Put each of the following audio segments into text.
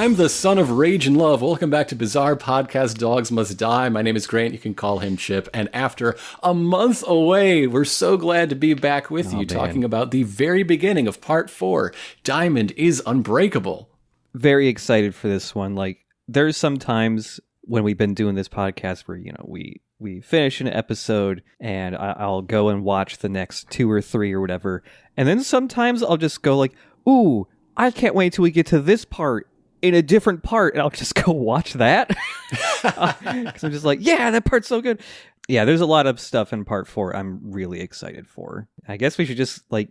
I'm the son of rage and love. Welcome back to Bizarre Podcast Dogs Must Die. My name is Grant. You can call him Chip. And after a month away, we're so glad to be back with you, talking about the very beginning of Part 4, Diamond is Unbreakable. Very excited for this one. Like, there's some times when we've been doing this podcast where, you know, we finish an episode and I'll go and watch the next 2 or 3 or whatever. And then sometimes I'll just go like, ooh, I can't wait till we get to this part in a different part, and I'll just go watch that. Because I'm just like, yeah, that part's so good. Yeah, there's a lot of stuff in Part 4 I'm really excited for. I guess we should just, like,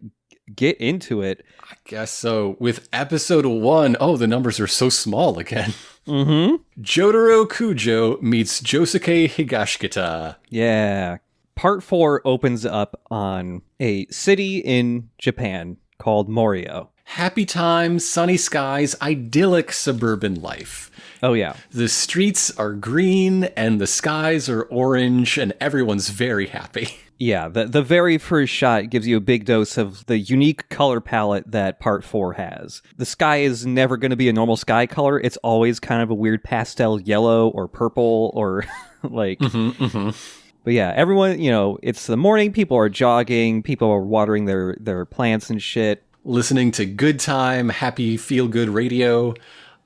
get into it. I guess so. With Episode 1, the numbers are so small again. Mm-hmm. Jotaro Kujo meets Josuke Higashikata. Yeah. Part 4 opens up on a city in Japan called Morio. Happy times, sunny skies, idyllic suburban life. Oh, yeah. The streets are green and the skies are orange and everyone's very happy. Yeah, the very first shot gives you a big dose of the unique color palette that Part 4 has. The sky is never going to be a normal sky color. It's always kind of a weird pastel yellow or purple or like... But yeah, everyone, you know, it's the morning, people are jogging, people are watering their plants and shit. Listening to good time, happy, feel-good radio.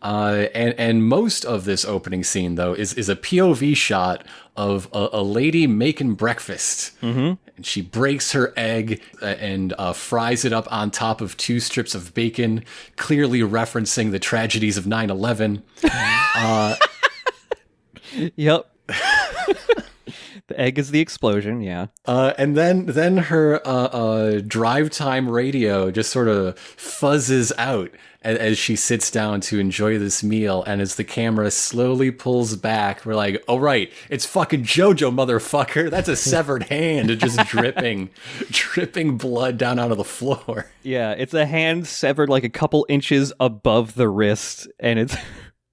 And most of this opening scene, though, is a POV shot of a lady making breakfast. Mm-hmm. And she breaks her egg and fries it up on top of 2 strips of bacon, clearly referencing the tragedies of 9/11. Yep. The egg is the explosion, yeah. And then her drive time radio just sort of fuzzes out as she sits down to enjoy this meal. And as the camera slowly pulls back, we're like, oh, right, it's fucking JoJo, motherfucker. That's a severed hand and just dripping blood down onto the floor. Yeah, it's a hand severed like a couple inches above the wrist, and it's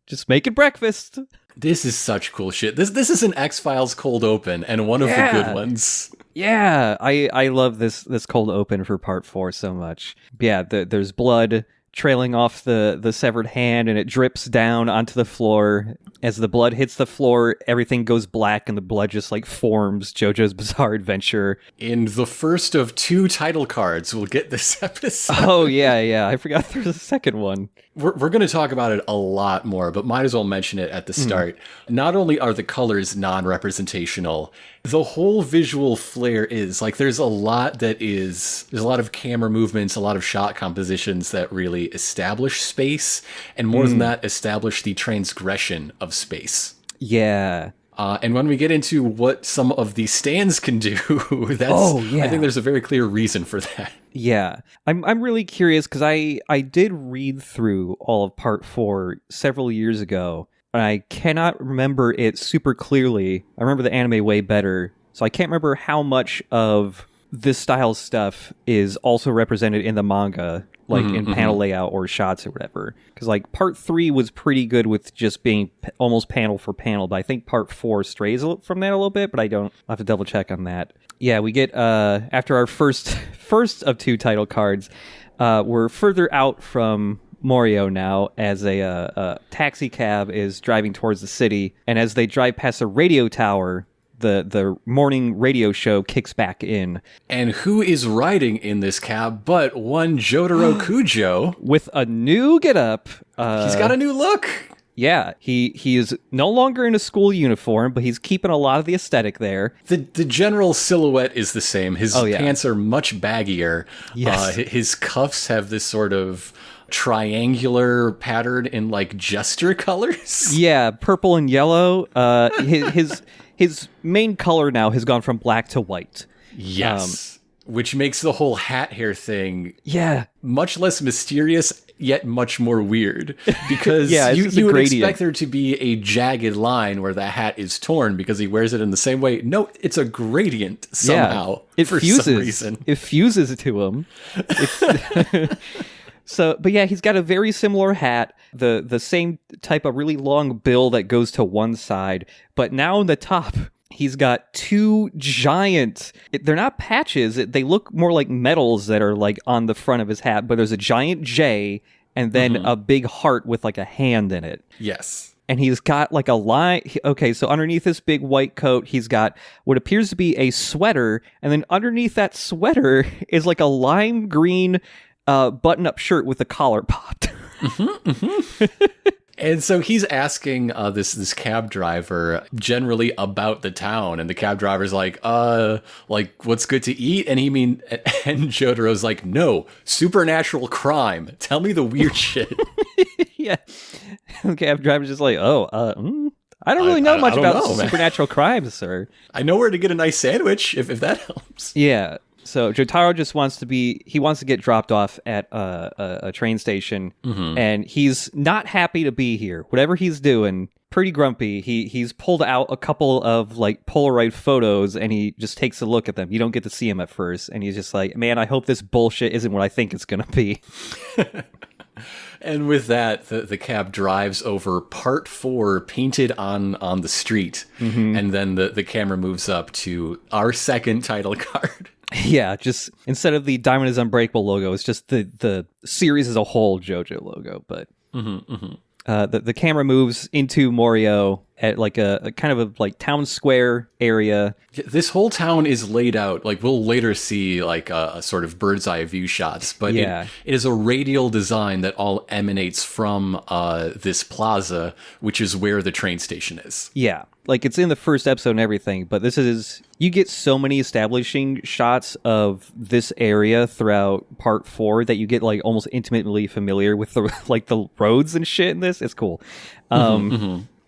just making breakfast. This is such cool shit. This is an X-Files cold open, and one of the good ones. Yeah, I love this cold open for Part 4 so much. Yeah, there's blood trailing off the severed hand, and it drips down onto the floor. As the blood hits the floor, everything goes black, and the blood just, like, forms JoJo's Bizarre Adventure. In the first of 2 title cards, we'll get this episode. Oh, yeah, I forgot there was a second one. We're going to talk about it a lot more, but might as well mention it at the start. Not only are the colors non-representational, the whole visual flair is, like, there's a lot of camera movements, a lot of shot compositions that really establish space, and more than that, establish the transgression of space. Yeah. And when we get into what some of the stands can do, I think there's a very clear reason for that. Yeah. I'm really curious because I did read through all of Part 4 several years ago, and I cannot remember it super clearly. I remember the anime way better, so I can't remember how much of this style stuff is also represented in the manga, like in panel layout or shots or whatever. Because like Part 3 was pretty good with just being almost panel for panel, but I think Part 4 strays from that a little bit, but I'll have to double check on that. Yeah, we get, after our first of 2 title cards, we're further out from Morio now as a taxi cab is driving towards the city, and as they drive past a radio tower, the morning radio show kicks back in. And who is riding in this cab but one Jotaro Kujo? With a new getup. He's got a new look. Yeah, he is no longer in a school uniform, but he's keeping a lot of the aesthetic there. The general silhouette is the same. His pants are much baggier. Yes. His cuffs have this sort of triangular pattern in like jester colors. Yeah, purple and yellow. His main color now has gone from black to white. Yes. Which makes the whole hat hair thing much less mysterious yet much more weird. Because you would expect there to be a jagged line where the hat is torn because he wears it in the same way. No, it's a gradient somehow. It for fuses. Some reason. It fuses to him. So, but yeah, he's got a very similar hat, the same type of really long bill that goes to one side, but now on the top, he's got two giant, they're not patches, they look more like medals that are like on the front of his hat, but there's a giant J and then a big heart with like a hand in it. Yes. And he's got like a line. Okay, so underneath this big white coat, he's got what appears to be a sweater. And then underneath that sweater is like a lime green button-up shirt with the collar popped. And so he's asking this cab driver generally about the town, and the cab driver's like what's good to eat? And and Jotaro's like, no, supernatural crime. Tell me the weird shit. Yeah, the cab driver's just like, I don't really know much about supernatural crimes, sir. I know where to get a nice sandwich if that helps. Yeah. So Jotaro just wants to get dropped off at a train station, and he's not happy to be here. Whatever he's doing, pretty grumpy. He's pulled out a couple of like Polaroid photos, and he just takes a look at them. You don't get to see him at first, and he's just like, man, I hope this bullshit isn't what I think it's gonna be. And with that, the cab drives over Part 4 painted on the street, and then the camera moves up to our second title card. Yeah, just instead of the Diamond is Unbreakable logo, it's just the series as a whole JoJo logo. But the camera moves into Morio at like a kind of a like town square area. This whole town is laid out like we'll later see like a sort of bird's eye view shots, but it is a radial design that all emanates from this plaza, which is where the train station is. Yeah, like it's in the first episode and everything, but you get so many establishing shots of this area throughout Part 4 that you get like almost intimately familiar with the like the roads and shit in this. It's cool.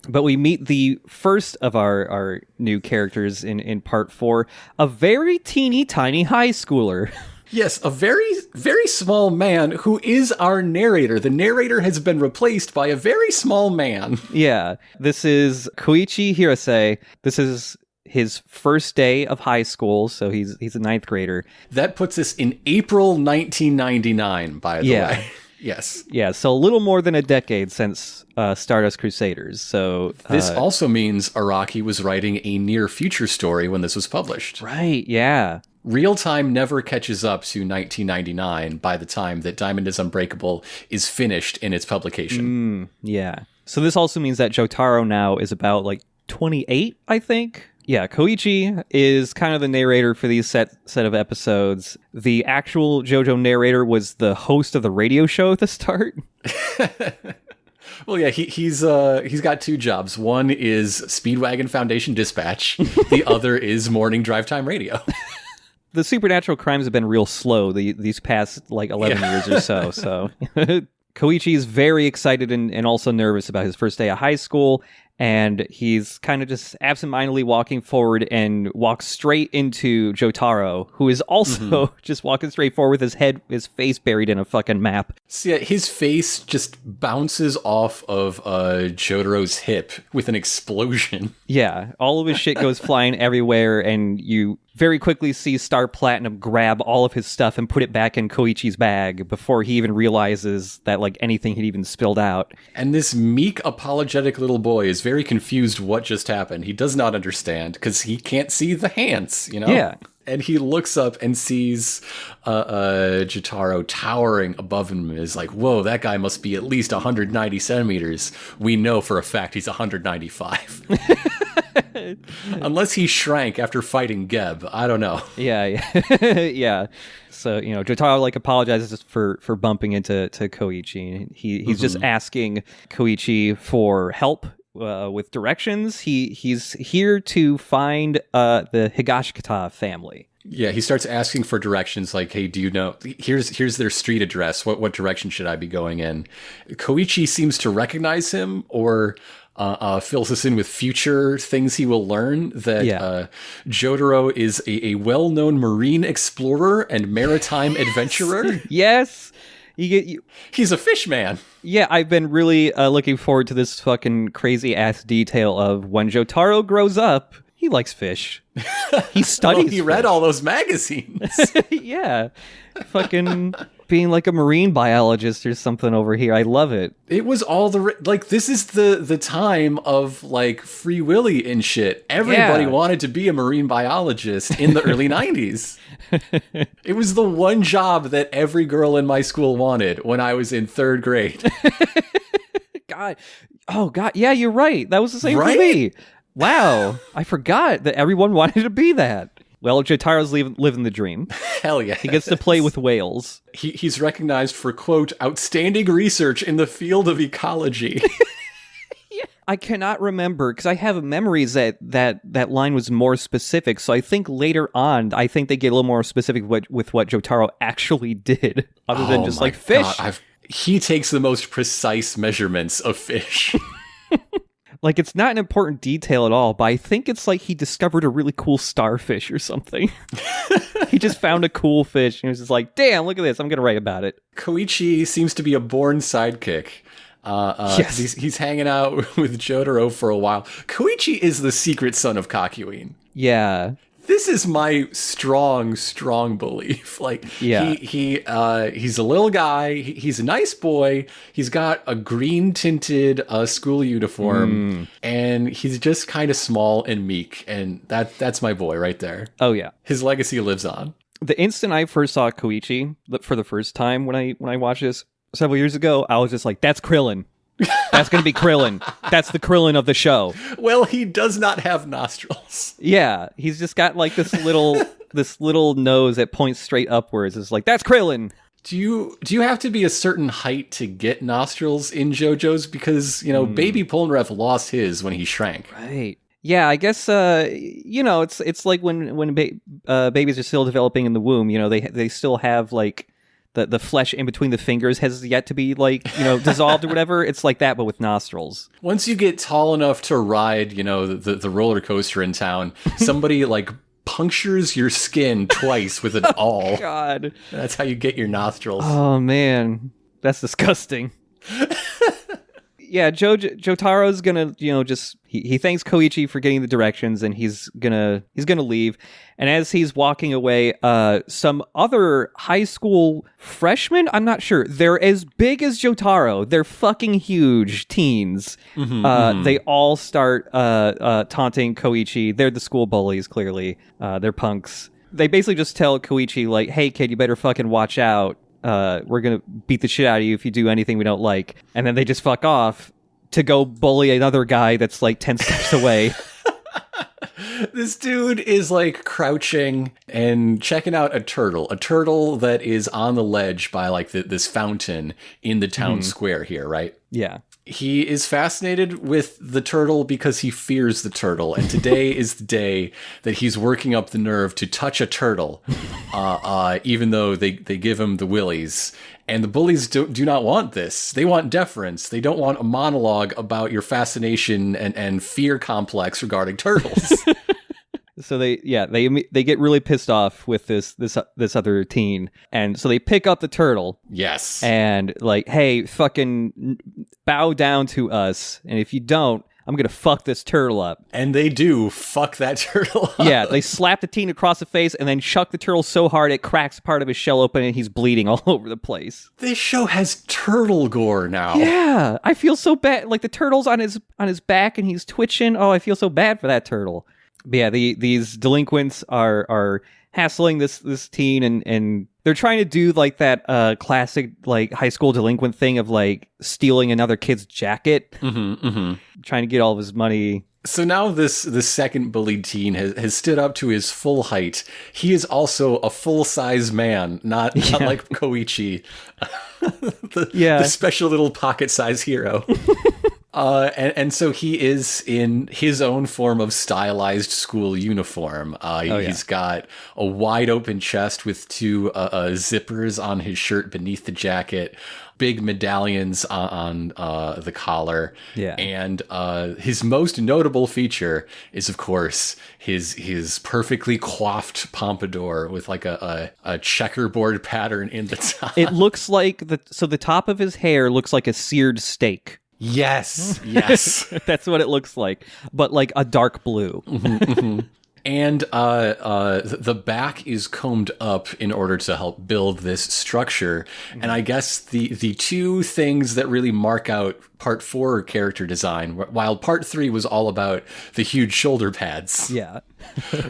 But we meet the first of our new characters in Part 4, a very teeny tiny high schooler. Yes, a very, very small man who is our narrator. The narrator has been replaced by a very small man. Yeah, this is Koichi Hirase. This is his first day of high school, so he's a ninth grader. That puts us in April 1999, by the way. Yes. Yeah, so a little more than a decade since Stardust Crusaders. So this also means Araki was writing a near future story when this was published. Right, yeah. Real time never catches up to 1999 by the time that Diamond is Unbreakable is finished in its publication. Yeah. So this also means that Jotaro now is about like 28, I think. Yeah, Koichi is kind of the narrator for these set of episodes. The actual JoJo narrator was the host of the radio show at the start. Well, yeah, he's got two jobs. One is Speedwagon Foundation Dispatch. The other is Morning Drive Time Radio. The supernatural crimes have been real slow these past like 11 years or so. So Koichi is very excited and also nervous about his first day of high school. And he's kind of just absentmindedly walking forward and walks straight into Jotaro, who is also just walking straight forward with his face buried in a fucking map. So yeah, his face just bounces off of Jotaro's hip with an explosion. Yeah, all of his shit goes flying everywhere, and you very quickly see Star Platinum grab all of his stuff and put it back in Koichi's bag before he even realizes that like anything had even spilled out. And this meek, apologetic little boy is very confused what just happened. He does not understand because he can't see the hands, you know? Yeah. And he looks up and sees Jotaro towering above him and is like, whoa, that guy must be at least 190 centimeters. We know for a fact he's 195. Unless he shrank after fighting Geb. I don't know. Yeah. Yeah. So, you know, Jotaro like apologizes for bumping into Koichi. He's just asking Koichi for help with directions. He's here to find the Higashikata family. Yeah, he starts asking for directions like, hey, do you know, here's their street address. What direction should I be going in? Koichi seems to recognize him or fills us in with future things he will learn that Jotaro is a well-known marine explorer and maritime adventurer. Yes. He's a fish man. Yeah, I've been really looking forward to this fucking crazy ass detail of when Jotaro grows up, he likes fish. He studies. He read all those magazines. Yeah, fucking being like a marine biologist or something over here. I love it. It was all this is the time of like Free Willy and shit. Everybody wanted to be a marine biologist in the early 90s. It was the one job that every girl in my school wanted when I was in 3rd grade. God. Oh, God. Yeah, you're right. That was the same Right? for me. Wow. I forgot that everyone wanted to be that. Well, Jotaro's living the dream. Hell yeah. He gets to play with whales. He's recognized for, quote, outstanding research in the field of ecology. I cannot remember, because I have memories that line was more specific, so I think later on, I think they get a little more specific with what Jotaro actually did, other than just, like, fish. God, he takes the most precise measurements of fish. Like, it's not an important detail at all, but I think it's like he discovered a really cool starfish or something. He just found a cool fish, and he was just like, damn, look at this, I'm going to write about it. Koichi seems to be a born sidekick. Yes. He's hanging out with Jotaro for a while. Koichi is the secret son of Kakyoin. Yeah. This is my strong belief. Like, yeah. He's a little guy. He's a nice boy. He's got a green tinted school uniform, and he's just kind of small and meek. And that's my boy right there. Oh yeah, his legacy lives on. The instant I first saw Koichi for the first time when I watched this several years ago, I was just like, "That's Krillin. That's going to be Krillin. That's the Krillin of the show." Well, he does not have nostrils. Yeah, he's just got like this little nose that points straight upwards. It's like, that's Krillin. Do you have to be a certain height to get nostrils in JoJo's? Because, Baby Polnareff lost his when he shrank. Right. Yeah, I guess it's like when babies are still developing in the womb. They still have like the flesh in between the fingers has yet to be dissolved or whatever. It's like that, but with nostrils. Once you get tall enough to ride, the roller coaster in town, somebody like punctures your skin twice with an awl. God, that's how you get your nostrils. Oh man, that's disgusting. Yeah, Jotaro's gonna, just he thanks Koichi for getting the directions, and he's gonna leave. And as he's walking away, some other high school freshmen, I'm not sure, they're as big as Jotaro. They're fucking huge teens. They all start taunting Koichi. They're the school bullies, clearly. They're punks. They basically just tell Koichi, like, "Hey kid, you better fucking watch out. We're gonna beat the shit out of you if you do anything we don't like." And then they just fuck off to go bully another guy that's like 10 steps away. This dude is like crouching and checking out a turtle that is on the ledge by like this fountain in the town square here, right? Yeah. He is fascinated with the turtle because he fears the turtle. And today is the day that he's working up the nerve to touch a turtle, even though they give him the willies. And the bullies do not want this. They want deference. They don't want a monologue about your fascination and fear complex regarding turtles. So they get really pissed off with this other teen, and so they pick up the turtle. Yes. And like, "Hey, fucking bow down to us, and if you don't, I'm gonna fuck this turtle up." And they do fuck that turtle up. Yeah, they slap the teen across the face and then chuck the turtle so hard it cracks part of his shell open and he's bleeding all over the place. This show has turtle gore now. Yeah, I feel so bad. Like the turtle's on his back and he's twitching. Oh, I feel so bad for that turtle. But yeah, these delinquents are hassling this teen and they're trying to do like that classic like high school delinquent thing of like stealing another kid's jacket, trying to get all of his money. So now this second bullied teen has stood up to his full height. He is also a full-size man, not like Koichi, the special little pocket-size hero. And so he is in his own form of stylized school uniform. He's got a wide open chest with two zippers on his shirt beneath the jacket, big medallions on the collar. Yeah. And his most notable feature is, of course, his perfectly coiffed pompadour with like a checkerboard pattern in the top. It looks like the top of his hair looks like a seared steak. Yes. That's what it looks like, but like a dark blue. And the back is combed up in order to help build this structure. And I guess the two things that really mark out Part 4 character design, while Part 3 was all about the huge shoulder pads. Yeah.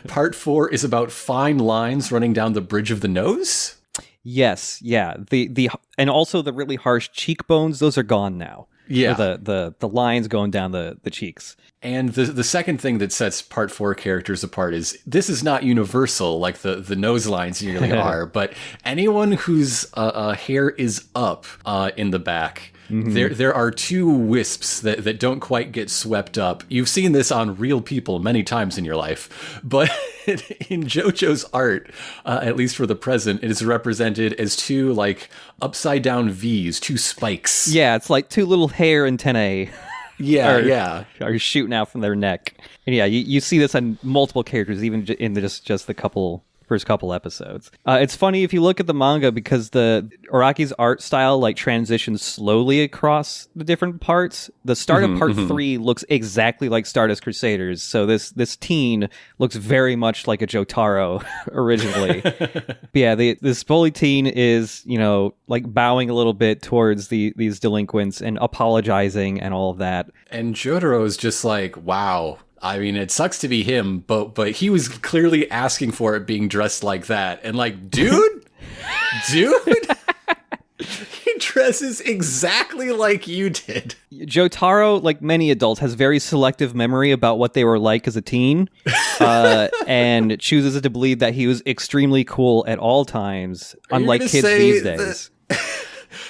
Part 4 is about fine lines running down the bridge of the nose. Yes, yeah. The and also the really harsh cheekbones, those are gone now. Yeah. The lines going down the cheeks. And the second thing that sets Part 4 characters apart is this is not universal like the nose lines nearly are, but anyone whose hair is up in the back, there are two wisps that don't quite get swept up. You've seen this on real people many times in your life, but in JoJo's art, at least for the present, it is represented as two like upside down V's, two spikes. Yeah, it's like two little hair antennae. Are shooting out from their neck. And yeah, you see this on multiple characters, even in just the first couple episodes. It's funny if you look at the manga because the Araki's art style like transitions slowly across the different parts. The start of part 3 looks exactly like Stardust Crusaders, so this teen looks very much like a Jotaro originally. But yeah, this bully teen is, like bowing a little bit towards these delinquents and apologizing and all of that. And Jotaro is just like, wow. I mean, it sucks to be him, but he was clearly asking for it being dressed like that. And like, dude, he dresses exactly like you did. Jotaro, like many adults, has very selective memory about what they were like as a teen, and chooses to believe that he was extremely cool at all times, unlike kids these days.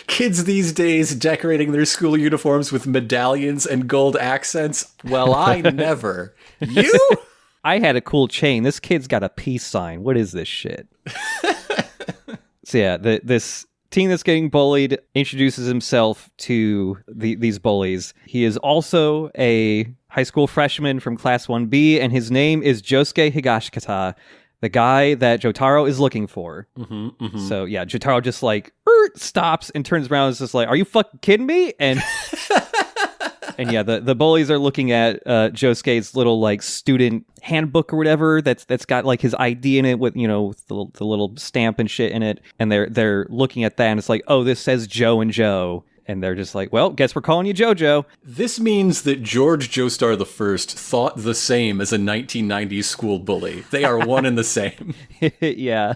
Kids these days decorating their school uniforms with medallions and gold accents? Well, I never. You? I had a cool chain. This kid's got a peace sign. What is this shit? So yeah, this teen that's getting bullied introduces himself to these bullies. He is also a high school freshman from Class 1B, and his name is Josuke Higashikata, the guy that Jotaro is looking for. So yeah, Jotaro just like stops and turns around and is just like, are you fucking kidding me? And and yeah, the bullies are looking at Josuke's little like student handbook or whatever that's got like his ID in it with the little stamp and shit in it, and they're looking at that and it's like, oh, this says Joe and Joe. And they're just like, well, guess we're calling you JoJo. This means that George Joestar I thought the same as a 1990s school bully. They are one and the same. Yeah.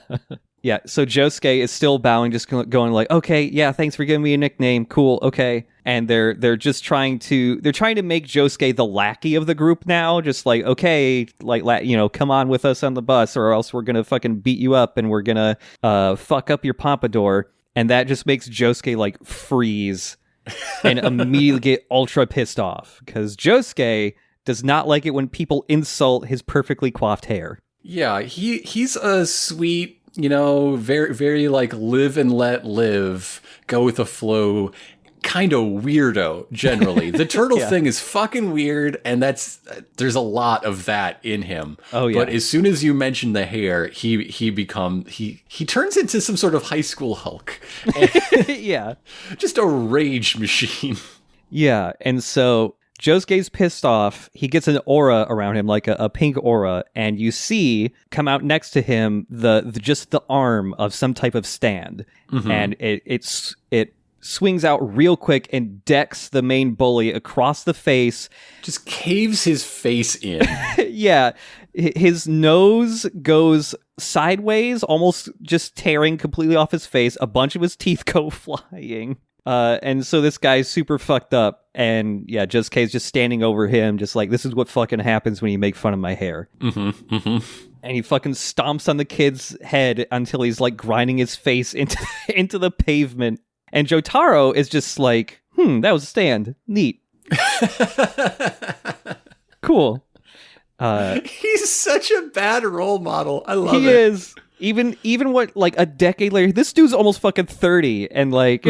Yeah, so Josuke is still bowing, just going like, okay, yeah, thanks for giving me a nickname. Cool, okay. And they're just trying to make Josuke the lackey of the group now. Just like, okay, like, come on with us on the bus or else we're going to fucking beat you up and we're going to fuck up your pompadour. And that just makes Josuke like freeze and immediately get ultra pissed off because Josuke does not like it when people insult his perfectly coiffed hair. Yeah, he's a sweet, very, very like live and let live, go with the flow kind of weirdo generally. The turtle thing is fucking weird, and there's a lot of that in him. Oh yeah. But as soon as you mention the hair, he turns into some sort of high school Hulk. Yeah. Just a rage machine. Yeah, and so Josuke's pissed off. He gets an aura around him, like a pink aura, and you see come out next to him just the arm of some type of stand, and it swings out real quick and decks the main bully across the face. Just caves his face in. Yeah, his nose goes sideways, almost just tearing completely off his face. A bunch of his teeth go flying. And so this guy's super fucked up, and yeah, Josuke's just standing over him, just like, this is what fucking happens when you make fun of my hair. And he fucking stomps on the kid's head until he's like grinding his face into the pavement. And Jotaro is just like, that was a stand. Neat. Cool. He's such a bad role model. I love it. He is. Even what, like, a decade later, this dude's almost fucking 30, and, like,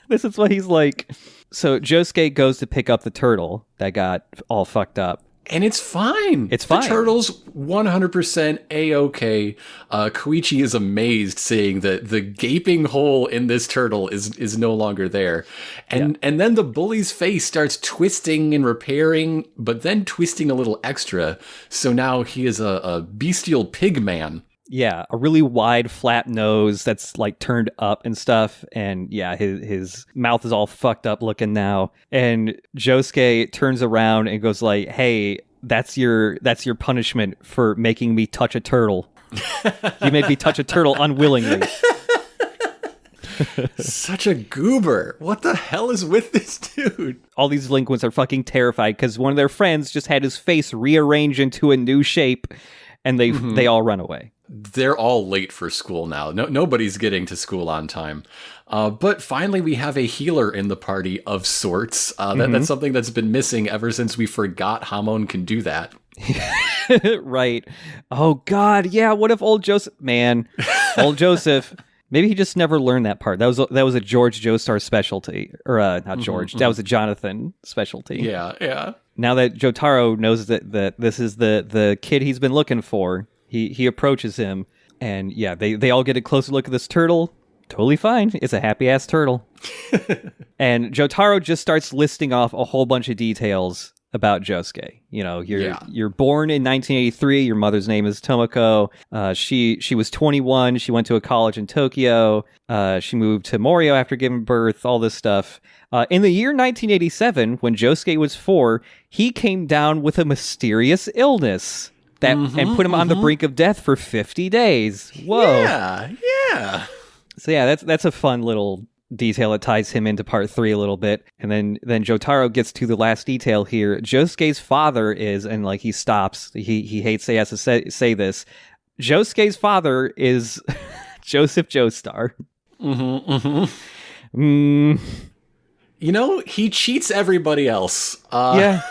this is what he's like. So Josuke goes to pick up the turtle that got all fucked up. And it's fine. It's fine. The turtle's 100% A-okay. Koichi is amazed seeing that the gaping hole in this turtle is no longer there. And then the bully's face starts twisting and repairing, but then twisting a little extra. So now he is a bestial pig man. Yeah, a really wide, flat nose that's, like, turned up and stuff. And, yeah, his mouth is all fucked up looking now. And Josuke turns around and goes like, hey, that's your punishment for making me touch a turtle. You made me touch a turtle unwillingly. Such a goober. What the hell is with this dude? All these delinquents are fucking terrified because one of their friends just had his face rearranged into a new shape, and they all run away. They're all late for school now. Nobody's getting to school on time. But finally, we have a healer in the party of sorts. That's something that's been missing ever since we forgot Hamon can do that. Right. Oh, God. Yeah, what if old Joseph... Man, old Joseph... Maybe he just never learned that part. That was a George Joestar specialty. Or, not George. That was a Jonathan specialty. Yeah. Now that Jotaro knows that this is the kid he's been looking for... He approaches him, and yeah, they all get a closer look at this turtle. Totally fine. It's a happy-ass turtle. And Jotaro just starts listing off a whole bunch of details about Josuke. You know, you're born in 1983. Your mother's name is Tomoko. She was 21. She went to a college in Tokyo. She moved to Morio after giving birth. All this stuff. In the year 1987, when Josuke was 4, he came down with a mysterious illness. And put him on the brink of death for 50 days. Whoa. Yeah. So yeah, that's a fun little detail that ties him into part 3 a little bit. And then Jotaro gets to the last detail here. Josuke's father is, and like he stops, he hates he has to say this. Josuke's father is Joseph Joestar. You know, he cheats everybody else. Yeah.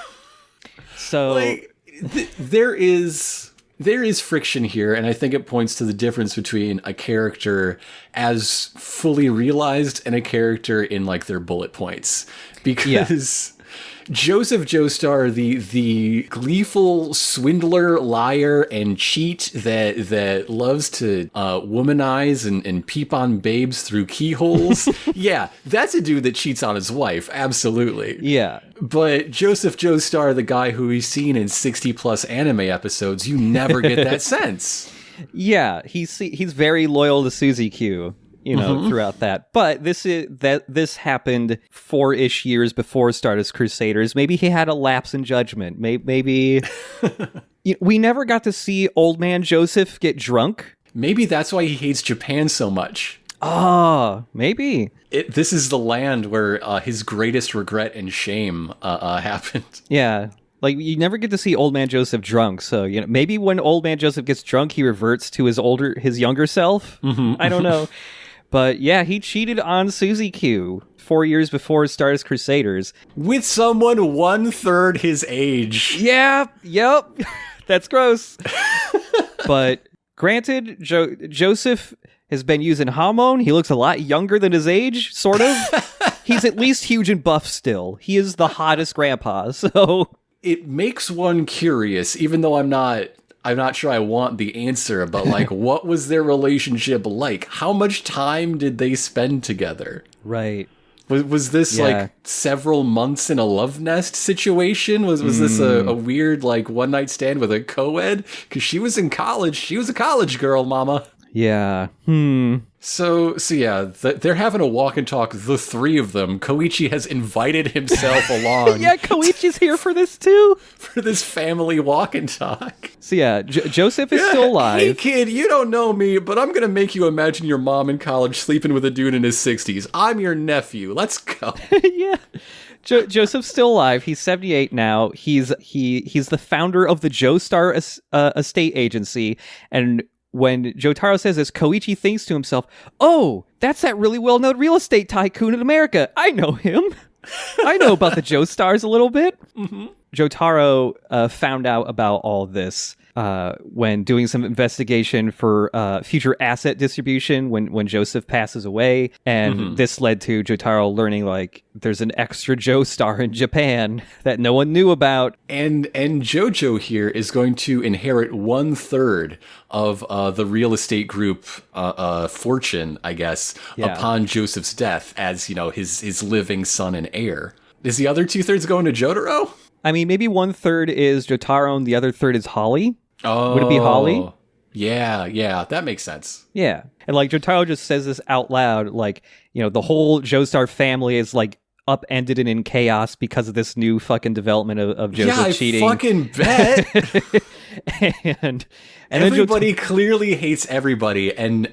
So... Like, there is friction here, and I think it points to the difference between a character as fully realized and a character in like their bullet points. Because Joseph Joestar, the gleeful swindler, liar, and cheat that loves to womanize and peep on babes through keyholes. Yeah, that's a dude that cheats on his wife, absolutely. Yeah. But Joseph Joestar, the guy who we've seen in 60-plus anime episodes, you never get that sense. Yeah, he's very loyal to Suzy Q, you know, throughout that. But this happened 4-ish years before Stardust Crusaders. Maybe he had a lapse in judgment. Maybe we never got to see Old Man Joseph get drunk. Maybe that's why he hates Japan so much. Maybe. This is the land where his greatest regret and shame happened. Yeah. Like, you never get to see Old Man Joseph drunk, so, you know, maybe when Old Man Joseph gets drunk, he reverts to his younger self. I don't know. But, yeah, he cheated on Suzy Q 4 years before Stardust Crusaders. With someone 1/3 his age. Yeah, yep. That's gross. But, granted, Joseph has been using Hamon. He looks a lot younger than his age, sort of. He's at least huge and buff still. He is the hottest grandpa, so... It makes one curious, even though I'm not sure I want the answer, but like, what was their relationship like? How much time did they spend together? Right. Was this like several months in a love nest situation? Was this a weird like one night stand with a co-ed? Because she was in college. She was a college girl, mama. Yeah. So yeah, they're having a walk and talk, the three of them. Koichi has invited himself along. Yeah, Koichi's here for this too. For this family walk and talk. So yeah, Joseph is still alive. Hey kid, you don't know me, but I'm gonna make you imagine your mom in college sleeping with a dude in his 60s. I'm your nephew. Let's go. Yeah. Joseph's still alive. He's 78 now. He's the founder of the Joestar estate agency, and when Jotaro says this, Koichi thinks to himself, oh, that's that really well-known real estate tycoon in America. I know him. I know about the Joestars a little bit. Mm-hmm. Jotaro found out about all this when doing some investigation for future asset distribution when Joseph passes away. And this led to Jotaro learning, like, there's an extra Joestar in Japan that no one knew about. And JoJo here is going to inherit 1/3 of the real estate group fortune, I guess, upon Joseph's death as, his living son and heir. Is the other 2/3 going to Jotaro? I mean, maybe 1/3 is Jotaro and the other third is Holly. Oh, would it be Holly? Yeah, that makes sense. Yeah, and like Jotaro just says this out loud, like, the whole Joestar family is like upended and in chaos because of this new fucking development of Joseph cheating. Yeah, I fucking bet. and everybody clearly hates everybody, and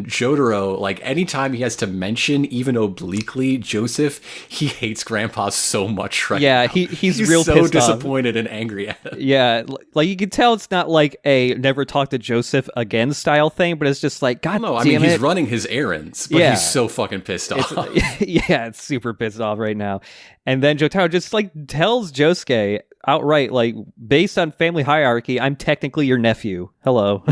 Jotaro, like, anytime he has to mention, even obliquely, Joseph, he hates Grandpa so much right now. Yeah, he's real so pissed disappointed and angry at him. Yeah, like you can tell it's not like a never talk to Joseph again style thing, but it's just like, God damn it. I mean, he's running his errands, but he's so fucking pissed off. It's super pissed off right now. And then Jotaro just like tells Josuke outright, like, based on family hierarchy, I'm technically your nephew. Hello.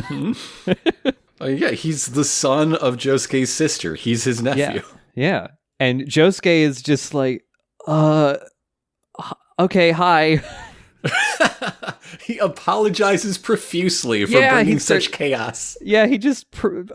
Yeah, he's the son of Josuke's sister. He's his nephew. Yeah. And Josuke is just like, okay, hi. He apologizes profusely for bringing such chaos. Yeah, he just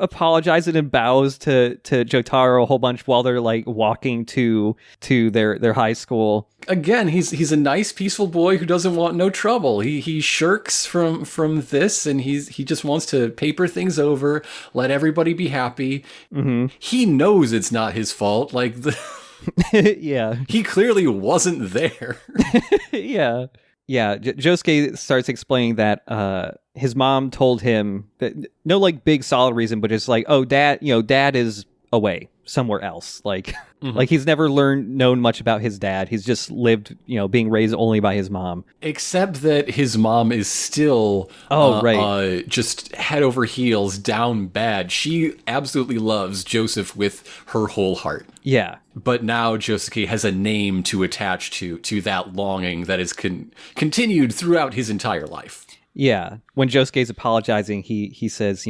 apologizes and bows to Jotaro a whole bunch while they're like walking to their high school. Again, he's a nice, peaceful boy who doesn't want no trouble. He shirks from this, and he just wants to paper things over, let everybody be happy. Mm-hmm. He knows it's not his fault. Like yeah, he clearly wasn't there. Yeah. Yeah, Josuke starts explaining that his mom told him that no like big solid reason, but it's like, oh, dad is away somewhere else. Like, like he's never known much about his dad. He's just lived, being raised only by his mom. Except that his mom is still just head over heels down bad. She absolutely loves Joseph with her whole heart. Yeah. But now Josuke has a name to attach to that longing that is continued throughout his entire life. Yeah. When Josuke's apologizing, he says,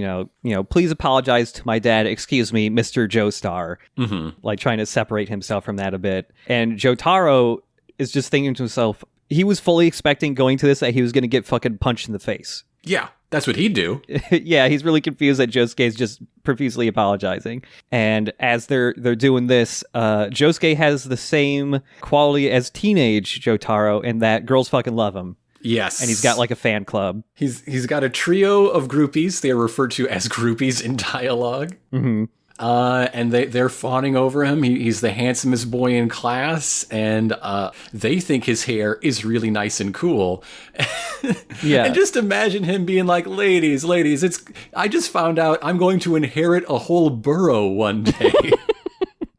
please apologize to my dad. Excuse me, Mr. Joestar. Mm-hmm. Like trying to separate himself from that a bit. And Jotaro is just thinking to himself, he was fully expecting going to this that he was going to get fucking punched in the face. Yeah, that's what he'd do. Yeah, he's really confused that Josuke is just profusely apologizing. And as they're doing this, Josuke has the same quality as teenage Jotaro in that girls fucking love him. Yes. And he's got like a fan club. He's got a trio of groupies. They are referred to as groupies in dialogue. Mm-hmm. And they're fawning over him. He's the handsomest boy in class, and they think his hair is really nice and cool. Yeah. And just imagine him being like, ladies, I just found out I'm going to inherit a whole borough one day.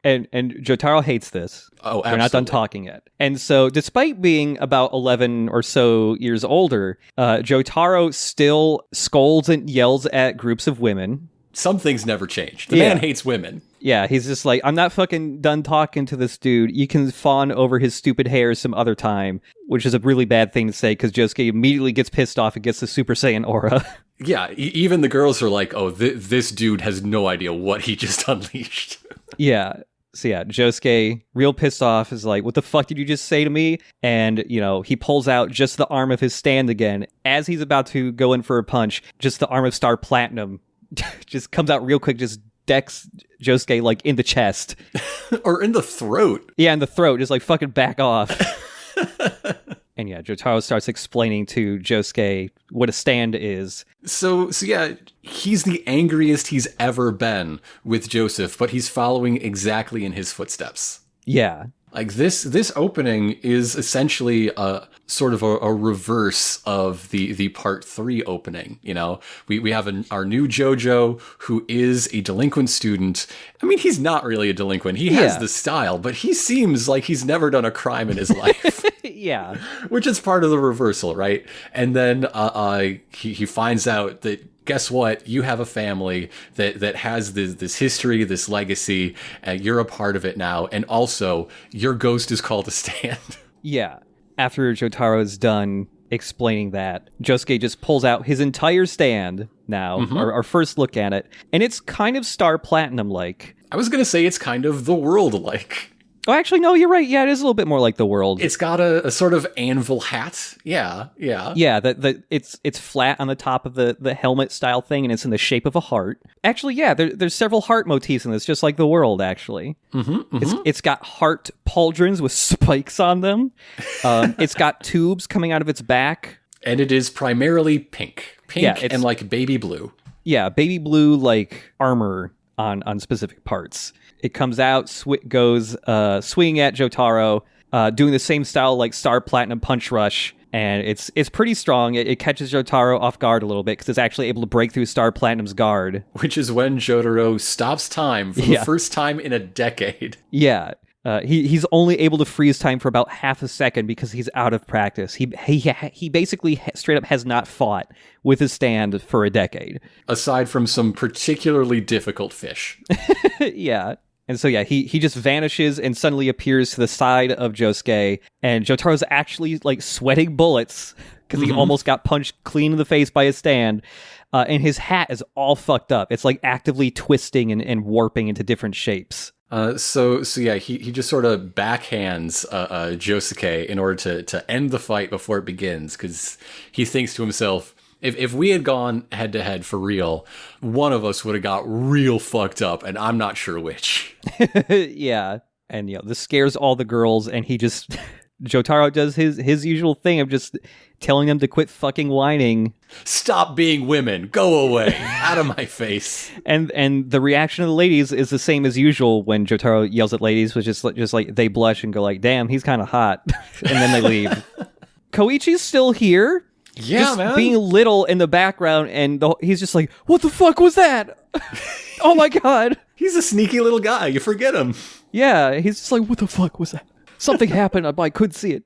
And Jotaro hates this. Oh, absolutely. They're not done talking yet. And so, despite being about 11 or so years older, Jotaro still scolds and yells at groups of women. Some things never change. The man hates women. Yeah, he's just like, I'm not fucking done talking to this dude. You can fawn over his stupid hair some other time, which is a really bad thing to say because Josuke immediately gets pissed off and gets the Super Saiyan aura. Yeah, even the girls are like, oh, this dude has no idea what he just unleashed. Yeah. So yeah, Josuke, real pissed off, is like, what the fuck did you just say to me? And, he pulls out just the arm of his stand again. As he's about to go in for a punch, just the arm of Star Platinum just comes out real quick, just decks Josuke, like, in the chest. Or in the throat. Yeah, in the throat, just like, fucking back off. And yeah, Jotaro starts explaining to Josuke what a stand is. So yeah, he's the angriest he's ever been with Joseph, but he's following exactly in his footsteps. Yeah. Like this opening is essentially a sort of a reverse of the part 3 opening. We have our new JoJo who is a delinquent student. I mean, he's not really a delinquent. He has the style, but he seems like he's never done a crime in his life. Yeah, which is part of the reversal, right? And then he finds out that guess what? You have a family that has this history, this legacy. You're a part of it now. And also, your ghost is called to stand. Yeah. After Jotaro is done explaining that, Josuke just pulls out his entire stand now, our first look at it. And it's kind of Star Platinum-like. I was going to say it's kind of the world-like. Oh, actually, no, you're right. Yeah, it is a little bit more like the world. It's got a sort of anvil hat. Yeah. Yeah, it's flat on the top of the helmet style thing, and it's in the shape of a heart. Actually, yeah, there's several heart motifs in this, just like the world, actually. It's got heart pauldrons with spikes on them. It's got tubes coming out of its back. And it is primarily pink. And like baby blue. Yeah, baby blue, like armor on specific parts. It comes out, goes swinging at Jotaro, doing the same style like Star Platinum Punch Rush, and it's pretty strong. It catches Jotaro off guard a little bit because it's actually able to break through Star Platinum's guard. Which is when Jotaro stops time for the first time in a decade. Yeah. He's only able to freeze time for about half a second because he's out of practice. He basically straight up has not fought with his stand for a decade. Aside from some particularly difficult fish. Yeah. And so, yeah, he just vanishes and suddenly appears to the side of Josuke. And Jotaro's actually, like, sweating bullets because he almost got punched clean in the face by his stand. And his hat is all fucked up. It's, like, actively twisting and warping into different shapes. So yeah, he just sort of backhands Josuke in order to end the fight before it begins, because he thinks to himself, if we had gone head to head for real, one of us would have got real fucked up, and I'm not sure which. Yeah, and this scares all the girls, and he just Jotaro does his usual thing of just telling them to quit fucking whining. Stop being women. Go away. Out of my face. And the reaction of the ladies is the same as usual when Jotaro yells at ladies, which is just like they blush and go like, damn, he's kind of hot. And then they leave. Koichi's still here. Yeah, just man. Being little in the background, and he's just like, what the fuck was that? Oh my god. He's a sneaky little guy. You forget him. Yeah, he's just like, what the fuck was that? Something happened. I couldn't see it.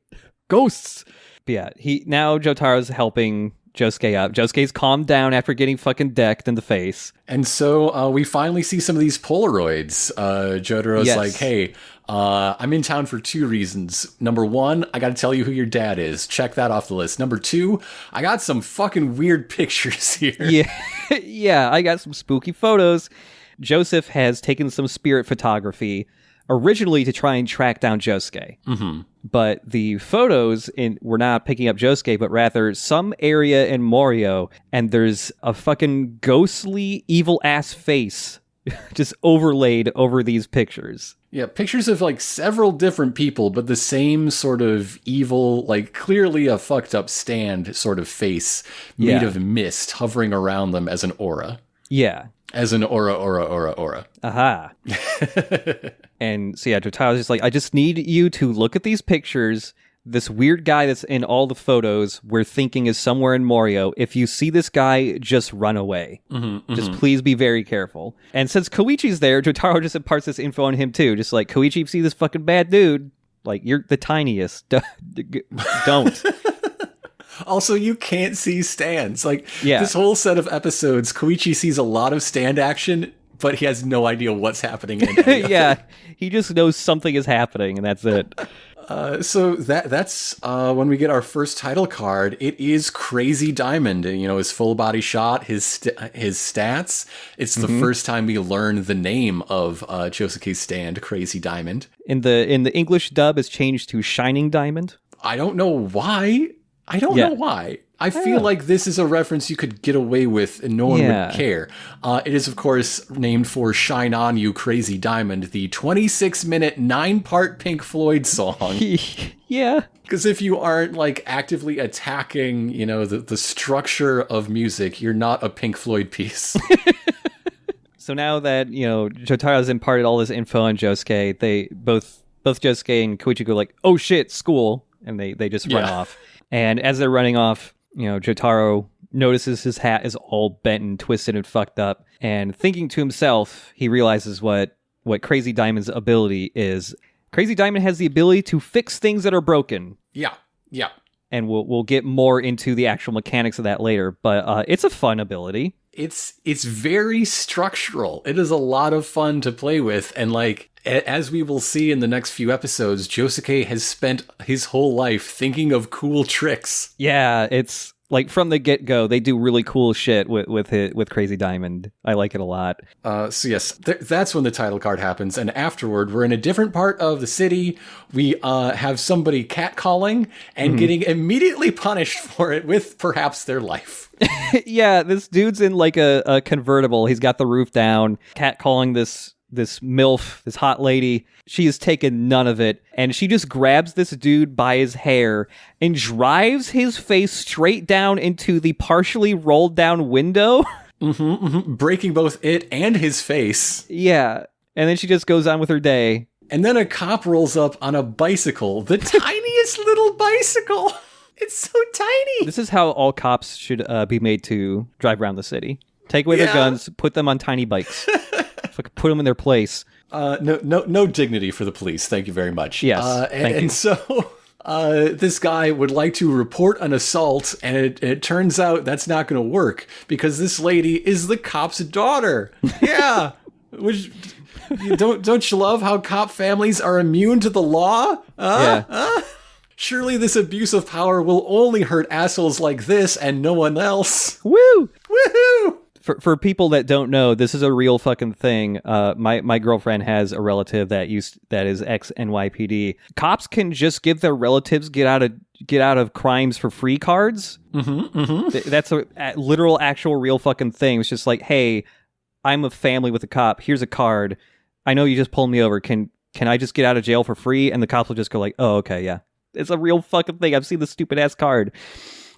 Ghosts. But yeah, now Jotaro's helping Josuke up. Josuke's calmed down after getting fucking decked in the face. And so we finally see some of these Polaroids. Jotaro's like, hey, I'm in town for 2 reasons. Number 1, I got to tell you who your dad is. Check that off the list. Number 2, I got some fucking weird pictures here. Yeah, yeah, I got some spooky photos. Joseph has taken some spirit photography originally to try and track down Josuke. But the photos were not picking up Josuke, but rather some area in Morio, and there's a fucking ghostly, evil-ass face just overlaid over these pictures. Yeah, pictures of like several different people, but the same sort of evil, like clearly a fucked up stand sort of face made of mist hovering around them as an aura. Yeah. As an aura. Aha. And so yeah, Jotaro's just like, I just need you to look at these pictures. This weird guy that's in all the photos we're thinking is somewhere in Morio. If you see this guy, just run away. Just please be very careful. And since Koichi's there, Jotaro just imparts this info on him too. Just like, Koichi, if you see this fucking bad dude, like, you're the tiniest. Don't. Also, you can't see stands. Like, this whole set of episodes, Koichi sees a lot of stand action, but he has no idea what's happening in any of Yeah, it. he just knows something is happening, and that's it. So that's when we get our first title card. It is Crazy Diamond. You know, his full body shot, his stats. It's the first time we learn the name of Josuke's stand, Crazy Diamond. In the English dub, it's changed to Shining Diamond. I don't know why. I don't know why. I feel like this is a reference you could get away with and no one would care. It is, of course, named for Shine On You Crazy Diamond, the 26-minute, 9-part Pink Floyd song. Yeah. Because if you aren't, like, actively attacking, you know, the structure of music, you're not a Pink Floyd piece. So now that, you know, Jotaro's imparted all this info on Josuke, they both Josuke and Koichi go like, oh shit, school, and they just run off. And as they're running off, you know, Jotaro notices his hat is all bent and twisted and fucked up. And thinking to himself, he realizes what Crazy Diamond's ability is. Crazy Diamond has the ability to fix things that are broken. Yeah. And we'll get more into the actual mechanics of that later. But it's a fun ability. it's very structural. It is a lot of fun to play with, and like as we will see in the next few episodes, Josuke has spent his whole life thinking of cool tricks. Yeah, it's like from the get-go, they do really cool shit with Crazy Diamond. I like it a lot. So yes, that's when the title card happens, and afterward, we're in a different part of the city. We have somebody catcalling and getting immediately punished for it with perhaps their life. Yeah, this dude's in like a convertible. He's got the roof down, catcalling this MILF, this hot lady. She has taken none of it, and she just grabs this dude by his hair and drives his face straight down into the partially rolled down window. Breaking both it and his face. Yeah, and then she just goes on with her day. And then a cop rolls up on a bicycle, the tiniest little bicycle. It's so tiny. This is how all cops should be made to drive around the city. Take away their guns, put them on tiny bikes. Put them in their place. No dignity for the police. Thank you very much. Yes, thank you. And so this guy would like to report an assault, and it turns out that's not going to work because this lady is the cop's daughter. Yeah, which don't you love how cop families are immune to the law? Surely this abuse of power will only hurt assholes like this and no one else. Woo! Woohoo! For people that don't know, this is a real fucking thing. My girlfriend has a relative that is ex-NYPD. Cops can just give their relatives get out of crimes for free cards. That's a literal, actual, real fucking thing. It's just like, hey, I'm a family with a cop. Here's a card. I know you just pulled me over. Can I just get out of jail for free? And the cops will just go like, oh, okay, yeah. It's a real fucking thing. I've seen the stupid ass card.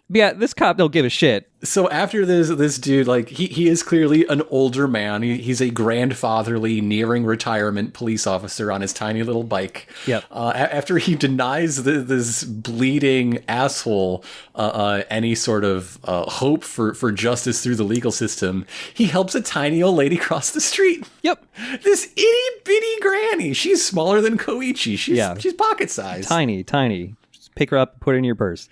But yeah, this cop don't give a shit. So after this dude, like, he is clearly an older man. He's a grandfatherly, nearing retirement police officer on his tiny little bike. Yep. After he denies this bleeding asshole any sort of hope for justice through the legal system, he helps a tiny old lady cross the street. Yep. This itty-bitty granny. She's smaller than Koichi. She's pocket-sized. Tiny. Just pick her up, put her in your purse.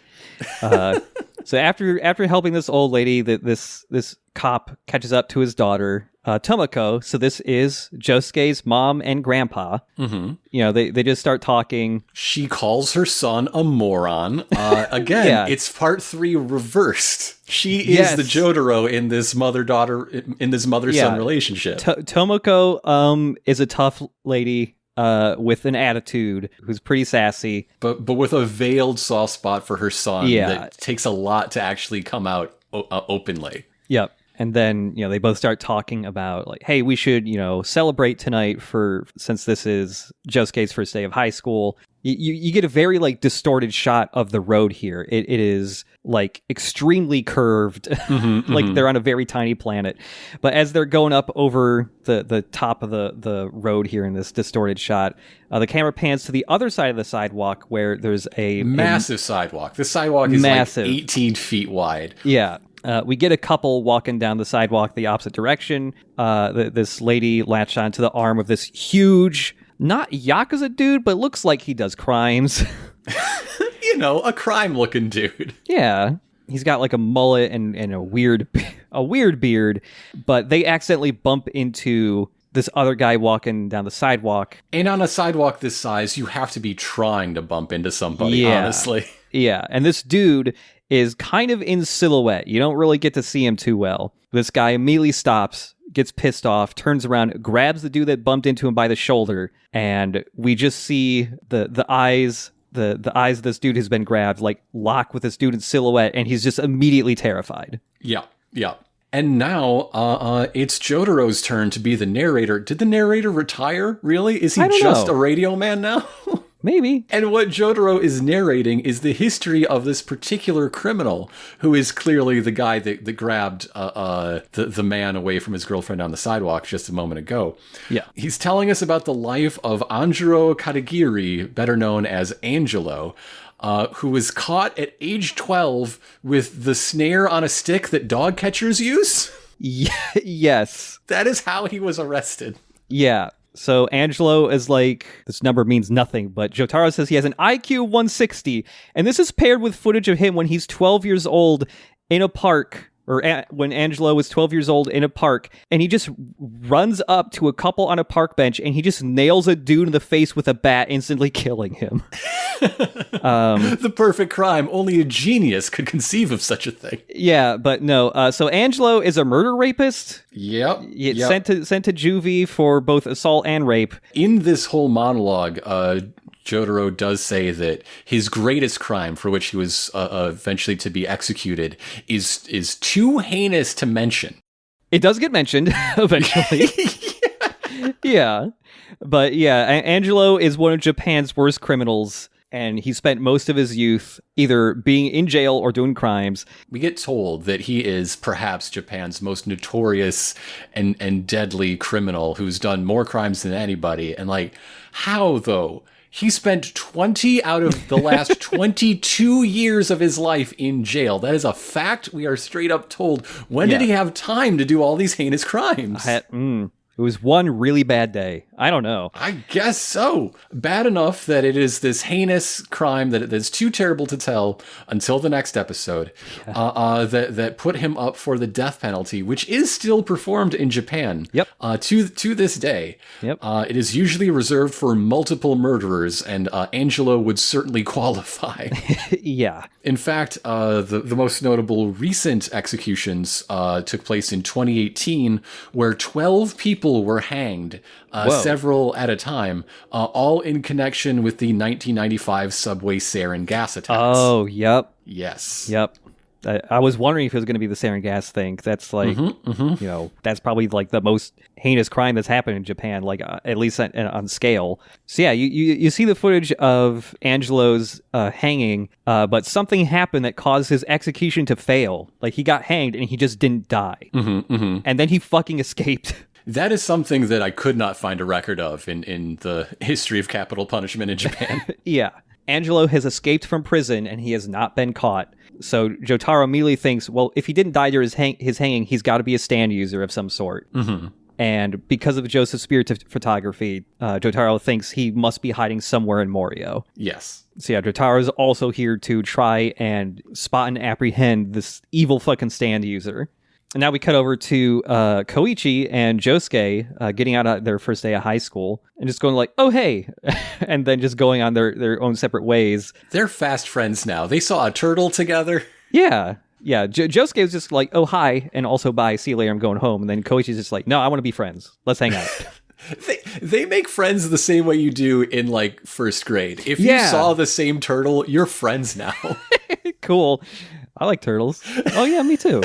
So after helping this old lady, this cop catches up to his daughter, Tomoko. So this is Josuke's mom and grandpa. You know, they just start talking. She calls her son a moron. Again, It's part 3 reversed. She is the Jotaro in this mother-son relationship. Tomoko is a tough lady. With an attitude, who's pretty sassy, but with a veiled soft spot for her son that takes a lot to actually come out openly. Yep. And then, they both start talking about like, hey, we should, celebrate tonight since this is Josuke's first day of high school. You get a very like distorted shot of the road here. It is like extremely curved, like they're on a very tiny planet. But as they're going up over the top of the road here in this distorted shot, the camera pans to the other side of the sidewalk where there's a massive sidewalk. The sidewalk is massive. Like 18 feet wide. Yeah. We get a couple walking down the sidewalk the opposite direction. This lady latched onto the arm of this huge, not Yakuza dude, but looks like he does crimes. A crime-looking dude. Yeah. He's got like a mullet and a weird beard, but they accidentally bump into this other guy walking down the sidewalk. And on a sidewalk this size, you have to be trying to bump into somebody, honestly. Yeah, and this dude is kind of in silhouette. You don't really get to see him too well. This guy immediately stops, gets pissed off, turns around, grabs the dude that bumped into him by the shoulder, and we just see the eyes of this dude who's been grabbed like lock with this dude in silhouette, and he's just immediately terrified. Yeah. And now it's Jotaro's turn to be the narrator. Did the narrator retire? Really? Is he just a radio man now? Maybe. And what Jotaro is narrating is the history of this particular criminal, who is clearly the guy that grabbed the man away from his girlfriend on the sidewalk just a moment ago. Yeah. He's telling us about the life of Anjiro Katagiri, better known as Angelo, who was caught at age 12 with the snare on a stick that dog catchers use. Yes. That is how he was arrested. Yeah. So Angelo is like, this number means nothing, but Jotaro says he has an IQ 160, and this is paired with footage of him when he's 12 years old in a park when Angelo was 12 years old in a park, and he just runs up to a couple on a park bench and he just nails a dude in the face with a bat, instantly killing him. The perfect crime. Only a genius could conceive of such a thing. Yeah, but no. So Angelo is a murder rapist. Yep. Sent to juvie for both assault and rape. In this whole monologue, Jotaro does say that his greatest crime, for which he was eventually to be executed, is too heinous to mention. It does get mentioned eventually. Yeah. But yeah, Angelo is one of Japan's worst criminals, and he spent most of his youth either being in jail or doing crimes. We get told that he is perhaps Japan's most notorious and deadly criminal who's done more crimes than anybody. And like, how though? He spent 20 out of the last 22 years of his life in jail. That is a fact. We are straight up told. When did he have time to do all these heinous crimes? It was one really bad day. I don't know. I guess so. Bad enough that it is this heinous crime that's too terrible to tell until the next episode. That put him up for the death penalty, which is still performed in Japan. Yep. To this day. Yep. It is usually reserved for multiple murderers, and Angelo would certainly qualify. Yeah. In fact, the most notable recent executions took place in 2018, where 12 people were hanged, several at a time, all in connection with the 1995 subway sarin gas attacks. Oh, yep. Yes. Yep. I was wondering if it was going to be the sarin gas thing. That's like, you know, that's probably like the most heinous crime that's happened in Japan, like at least on scale. So yeah, you see the footage of Angelo's hanging, but something happened that caused his execution to fail. Like he got hanged and he just didn't die. And then he fucking escaped. That is something that I could not find a record of in the history of capital punishment in Japan. Yeah. Angelo has escaped from prison and he has not been caught. So Jotaro immediately thinks, well, if he didn't die during his hanging, he's got to be a stand user of some sort. And because of Joseph's spirit photography, Jotaro thinks he must be hiding somewhere in Morio. Yes. So yeah, Jotaro is also here to try and spot and apprehend this evil fucking stand user. And now we cut over to Koichi and Josuke getting out of their first day of high school and just going like, oh, hey, and then just going on their own separate ways. They're fast friends now. They saw a turtle together. Yeah. Yeah. Josuke was just like, oh, hi, and also bye, see you later, I'm going home. And then Koichi's just like, no, I want to be friends. Let's hang out. They make friends the same way you do in like first grade. If you saw the same turtle, you're friends now. Cool. I like turtles. Oh, yeah, me too.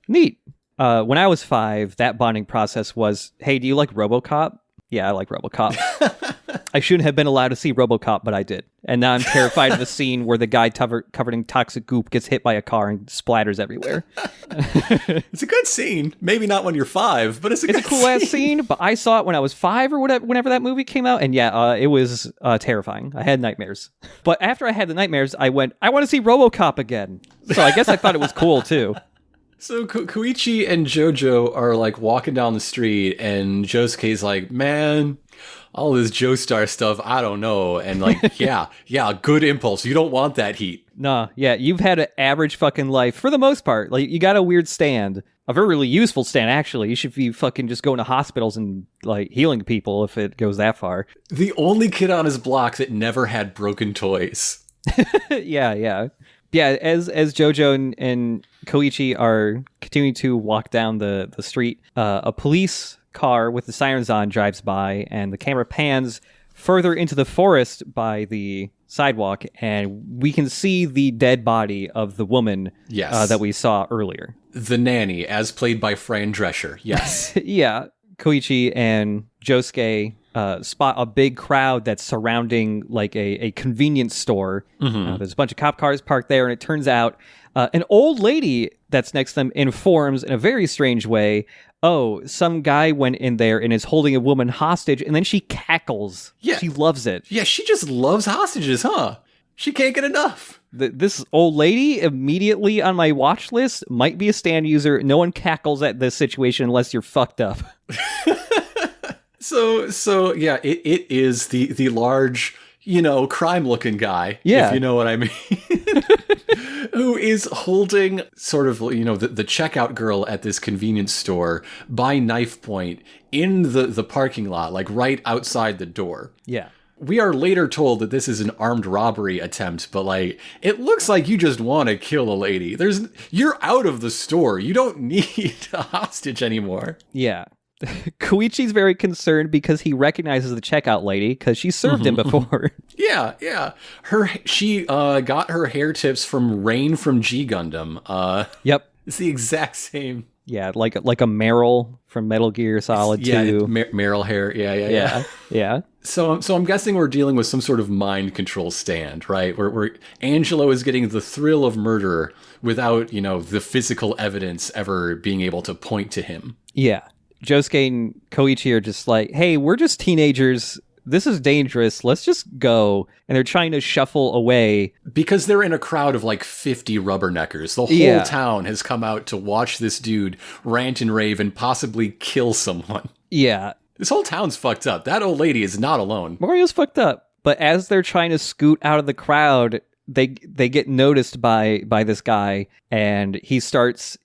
Neat. When I was 5, that bonding process was, hey, do you like RoboCop? Yeah, I like RoboCop. I shouldn't have been allowed to see RoboCop, but I did. And now I'm terrified of the scene where the guy covered in toxic goop gets hit by a car and splatters everywhere. It's a good scene. Maybe not when you're 5, but it's a cool ass scene. But I saw it when I was 5 or whatever, whenever that movie came out. And yeah, it was terrifying. I had nightmares. But after I had the nightmares, I went, I want to see RoboCop again. So I guess I thought it was cool too. So Koichi and JoJo are like walking down the street, and Josuke's like, man, all this Joestar stuff, I don't know. And like, yeah, good impulse. You don't want that heat. Nah, yeah, you've had an average fucking life for the most part. Like, you got a weird stand. A very really useful stand, actually. You should be fucking just going to hospitals and like healing people if it goes that far. The only kid on his block that never had broken toys. Yeah. Yeah, as JoJo and Koichi are continuing to walk down the street, a police car with the sirens on drives by, and the camera pans further into the forest by the sidewalk, and we can see the dead body of the woman that we saw earlier. The nanny, as played by Fran Drescher, yes. Yeah, Koichi and Josuke spot a big crowd that's surrounding like a convenience store. There's a bunch of cop cars parked there, and it turns out an old lady that's next to them informs in a very strange way, oh, some guy went in there and is holding a woman hostage, and then she cackles. Yeah. She loves it. Yeah, she just loves hostages, huh? She can't get enough. This old lady immediately on my watch list might be a stand user. No one cackles at this situation unless you're fucked up. So yeah, it is the large crime-looking guy, Yeah. if you know what I mean, who is holding sort of, the checkout girl at this convenience store by knife point in the parking lot, like right outside the door. Yeah. We are later told that this is an armed robbery attempt, but like, it looks like you just want to kill a lady. You're out of the store. You don't need a hostage anymore. Yeah. Koichi's very concerned because he recognizes the checkout lady because she served him before. Yeah. She got her hair tips from Rain from G Gundam. Yep. It's the exact same. Yeah, like a Meryl from Metal Gear Solid 2. Yeah, Meryl hair. Yeah. So I'm guessing we're dealing with some sort of mind control stand, right? Where Angelo is getting the thrill of murder without, the physical evidence ever being able to point to him. Yeah. Josuke and Koichi are just like, hey, we're just teenagers. This is dangerous. Let's just go. And they're trying to shuffle away. Because they're in a crowd of like 50 rubberneckers. The whole town has come out to watch this dude rant and rave and possibly kill someone. Yeah. This whole town's fucked up. That old lady is not alone. Mario's fucked up. But as they're trying to scoot out of the crowd, they get noticed by this guy. And he starts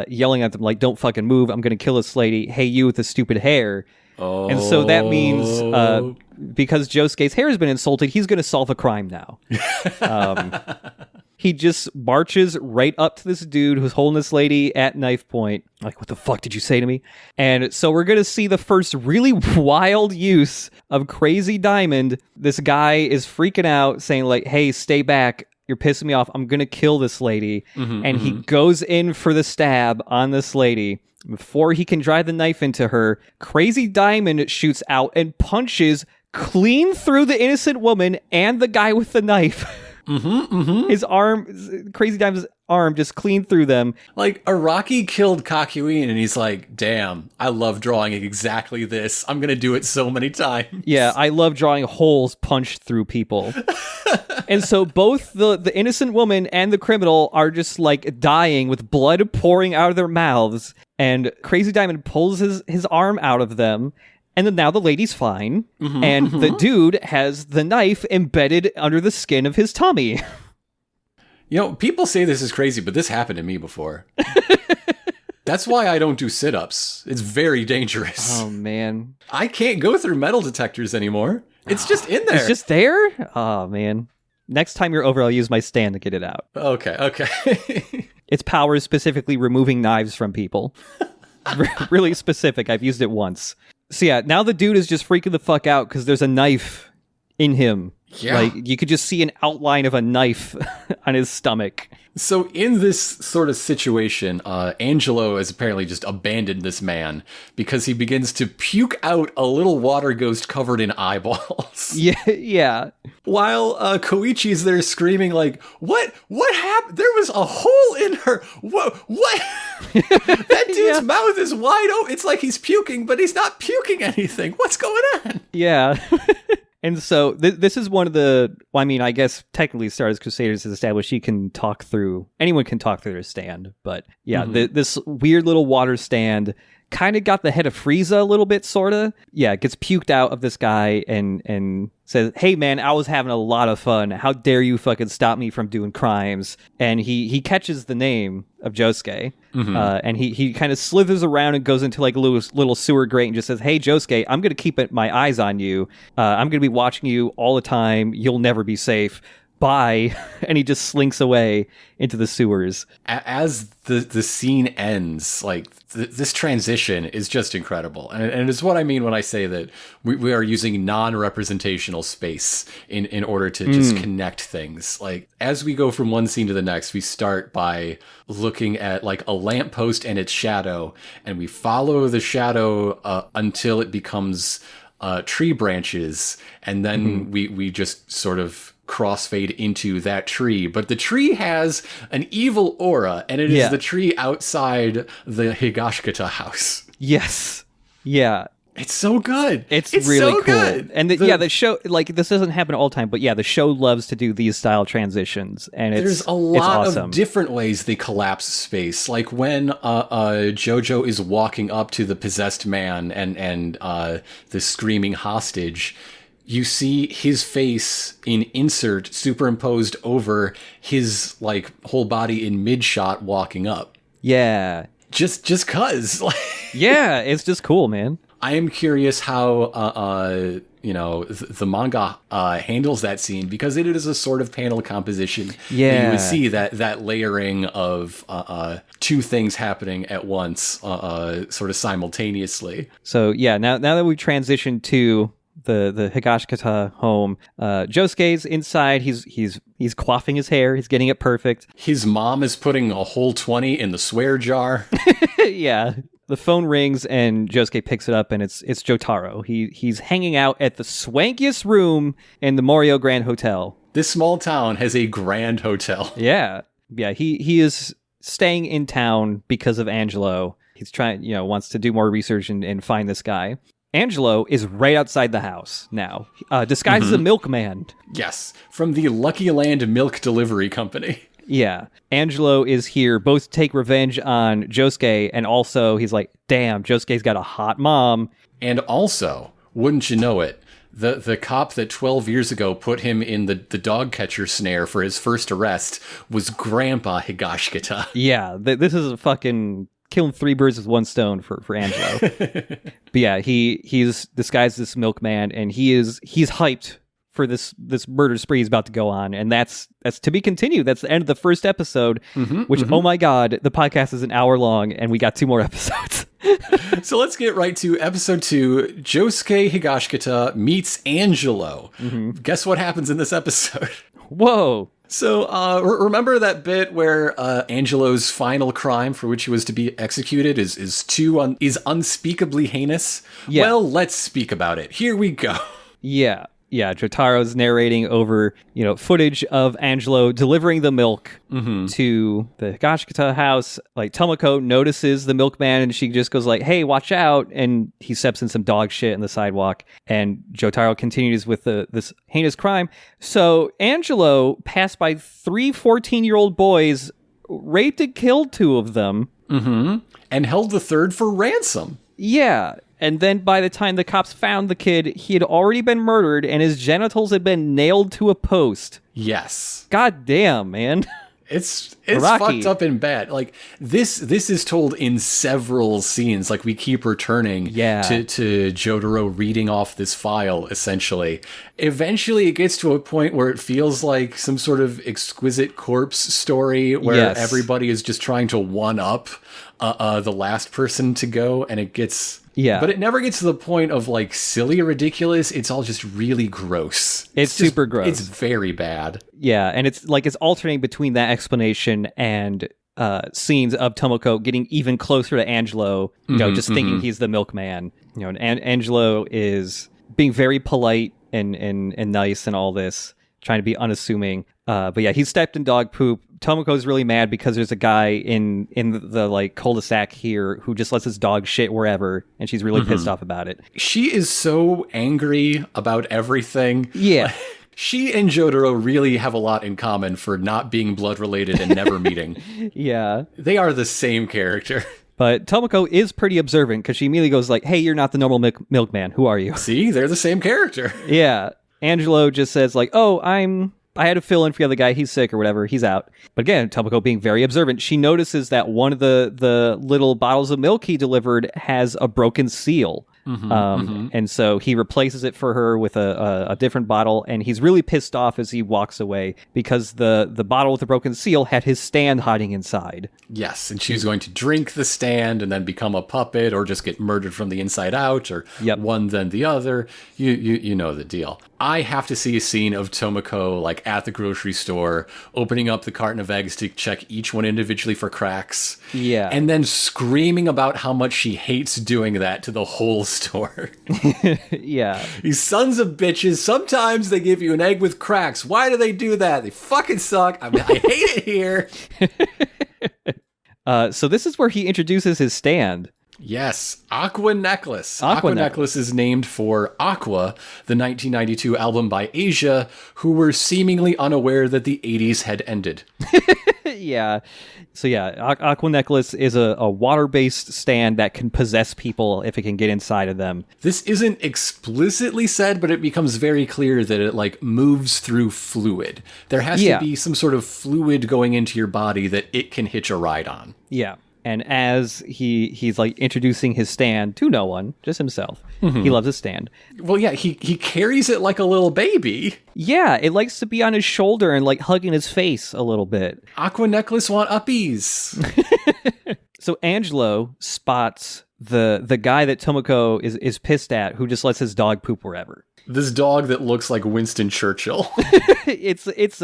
yelling at them like, don't fucking move. I'm going to kill this lady. Hey, you with the stupid hair. Oh. And so that means because Josuke's hair has been insulted, he's going to solve a crime now. He just marches right up to this dude who's holding this lady at knife point. Like, what the fuck did you say to me? And so we're going to see the first really wild use of Crazy Diamond. This guy is freaking out, saying like, hey, stay back. You're pissing me off. I'm going to kill this lady. He goes in for the stab on this lady. Before he can drive the knife into her, Crazy Diamond shoots out and punches clean through the innocent woman and the guy with the knife. His arm, Crazy Diamond's arm, just clean through them. Like, Araki killed Kakyoin, and he's like, damn, I love drawing exactly this. I'm going to do it so many times. Yeah, I love drawing holes punched through people. And so both the innocent woman and the criminal are just, like, dying with blood pouring out of their mouths. And Crazy Diamond pulls his arm out of them. And then now the lady's fine. And the dude has the knife embedded under the skin of his tummy. People say this is crazy, but this happened to me before. That's why I don't do sit-ups. It's very dangerous. Oh, man. I can't go through metal detectors anymore. It's just in there. It's just there? Oh, man. Next time you're over, I'll use my stand to get it out. Okay. Its power is specifically removing knives from people. Really specific. I've used it once. So yeah, now the dude is just freaking the fuck out because there's a knife in him. Yeah. Like, you could just see an outline of a knife on his stomach. So in this sort of situation, Angelo has apparently just abandoned this man because he begins to puke out a little water ghost covered in eyeballs. Yeah. While Koichi's there screaming like, what happened? There was a hole in her. What? That dude's mouth is wide open. It's like he's puking, but he's not puking anything. What's going on? Yeah. And so this is one of the, well, I mean, I guess technically Stardust Crusaders has established anyone can talk through their stand. But yeah, this weird little water stand kind of got the head of Frieza a little bit, sort of. Yeah, it gets puked out of this guy and says, hey man, I was having a lot of fun. How dare you fucking stop me from doing crimes? And he catches the name of Josuke. And he kind of slithers around and goes into like a little sewer grate and just says, hey Josuke, I'm going to keep my eyes on you. I'm going to be watching you all the time. You'll never be safe. Bye. And he just slinks away into the sewers. As the scene ends, like this transition is just incredible. And it's what I mean when I say that we are using non-representational space in order to just connect things. Like, as we go from one scene to the next, we start by looking at like a lamppost and its shadow, and we follow the shadow until it becomes tree branches, and then we just sort of crossfade into that tree. But the tree has an evil aura, and it is the tree outside the Higashikata house. Yes. Yeah. It's so good. It's really so cool. Good. And the show, like, this doesn't happen all the time, but yeah, the show loves to do these style transitions, and there's a lot awesome. Of different ways they collapse space. Like when JoJo is walking up to the possessed man and the screaming hostage, you see his face in insert superimposed over his like whole body in mid shot walking up. Yeah. Just cuz. Yeah, it's just cool, man. I am curious how the manga handles that scene, because it is a sort of panel composition. Yeah. You would see that layering of two things happening at once, sort of simultaneously. So yeah, now that we've transitioned to the Higashikata home, Josuke's inside. He's quaffing his hair. He's getting it perfect. His mom is putting a whole 20 in the swear jar. Yeah. The phone rings and Josuke picks it up, and it's Jotaro. He's hanging out at the swankiest room in the Morio Grand Hotel. This small town has a grand hotel. Yeah. He is staying in town because of Angelo. He's trying, wants to do more research and find this guy. Angelo is right outside the house now, disguised as a milkman. Yes, from the Lucky Land Milk Delivery Company. Yeah. Angelo is here both to take revenge on Josuke, and also he's like, damn, Josuke's got a hot mom. And also, wouldn't you know it, the cop that 12 years ago put him in the dog catcher snare for his first arrest was Grandpa Higashikata. Yeah, this is a fucking killing three birds with one stone for Angelo. But yeah, he's disguised as this milkman, and he's hyped for this murder spree is about to go on, and that's to be continued. That's the end of the first episode, oh my god, the podcast is an hour long, and we got 2 more episodes. So let's get right to episode 2, Josuke Higashikata meets Angelo. Guess what happens in this episode? Whoa. So remember that bit where Angelo's final crime for which he was to be executed is unspeakably heinous? Yeah. Well, let's speak about it. Here we go. Yeah, Jotaro's narrating over, footage of Angelo delivering the milk to the Higashikata house. Like, Tomoko notices the milkman, and she just goes like, hey, watch out, and he steps in some dog shit in the sidewalk, and Jotaro continues with this heinous crime. So Angelo passed by 3 14-year-old boys, raped and killed 2 of them. And held the 3rd for ransom. Yeah. And then by the time the cops found the kid, he had already been murdered and his genitals had been nailed to a post. Yes. God damn, man. It's Rocky. fucked up and bad. Like, this is told in several scenes. Like, we keep returning to Jotaro reading off this file, essentially. Eventually, it gets to a point where it feels like some sort of exquisite corpse story where everybody is just trying to one-up the last person to go, and it gets... Yeah. But it never gets to the point of, like, silly or ridiculous. It's all just really gross. It's super gross. It's very bad. Yeah, and it's alternating between that explanation and scenes of Tomoko getting even closer to Angelo, just thinking he's the milkman. And Angelo is being very polite and nice and all this, trying to be unassuming. But yeah, he's stepped in dog poop. Tomoko's really mad because there's a guy in the like cul-de-sac here who just lets his dog shit wherever, and she's really pissed off about it. She is so angry about everything. Yeah. She and Jotaro really have a lot in common for not being blood related and never meeting. Yeah. They are the same character. But Tomoko is pretty observant because she immediately goes like, hey, you're not the normal milkman. Who are you? See, they're the same character. Yeah. Angelo just says like, oh, I had to fill in for the other guy. He's sick or whatever. He's out. But again, Tomoko being very observant, she notices that one of the little bottles of milk he delivered has a broken seal. And so he replaces it for her with a different bottle, and he's really pissed off as he walks away because the bottle with the broken seal had his stand hiding inside. Yes, and she's going to drink the stand and then become a puppet or just get murdered from the inside out, or one then the other. You know the deal. I have to see a scene of Tomoko like at the grocery store opening up the carton of eggs to check each one individually for cracks. Yeah. And then screaming about how much she hates doing that to the whole store. Yeah. These sons of bitches, sometimes they give you an egg with cracks. Why do they do that? They fucking suck. I hate it here. So this is where he introduces his stand. Yes, Aqua Necklace. Aqua Necklace is named for Aqua, the 1992 album by Asia, who were seemingly unaware that the 80s had ended. Yeah. So yeah, Aqua Necklace is a water-based stand that can possess people if it can get inside of them. This isn't explicitly said, but it becomes very clear that it like moves through fluid. There has to be some sort of fluid going into your body that it can hitch a ride on. Yeah. And as he's like introducing his stand to no one, just himself, he loves his stand. Well, yeah, he carries it like a little baby. Yeah, it likes to be on his shoulder and like hugging his face a little bit. Aqua Necklace want uppies. So Angelo spots the guy that Tomoko is pissed at, who just lets his dog poop wherever. This dog that looks like Winston Churchill. it's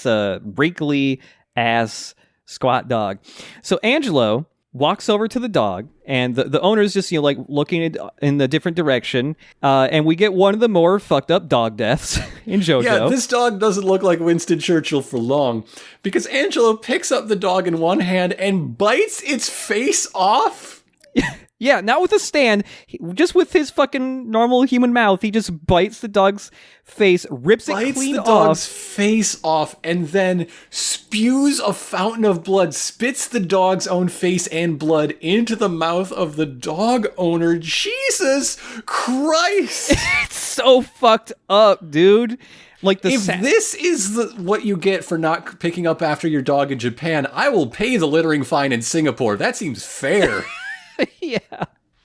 a wrinkly ass squat dog. So Angelo walks over to the dog, and the owner's just, like looking in the different direction. And we get one of the more fucked up dog deaths in JoJo. Yeah, this dog doesn't look like Winston Churchill for long, because Angelo picks up the dog in one hand and bites its face off. Yeah, not with a stand, just with his fucking normal human mouth. He just bites the dog's face, rips it clean off. Bites the dog's face off, and then spews a fountain of blood, spits the dog's own face and blood into the mouth of the dog owner. Jesus Christ! It's so fucked up, dude. Like if this is what you get for not picking up after your dog in Japan, I will pay the littering fine in Singapore. That seems fair. Yeah.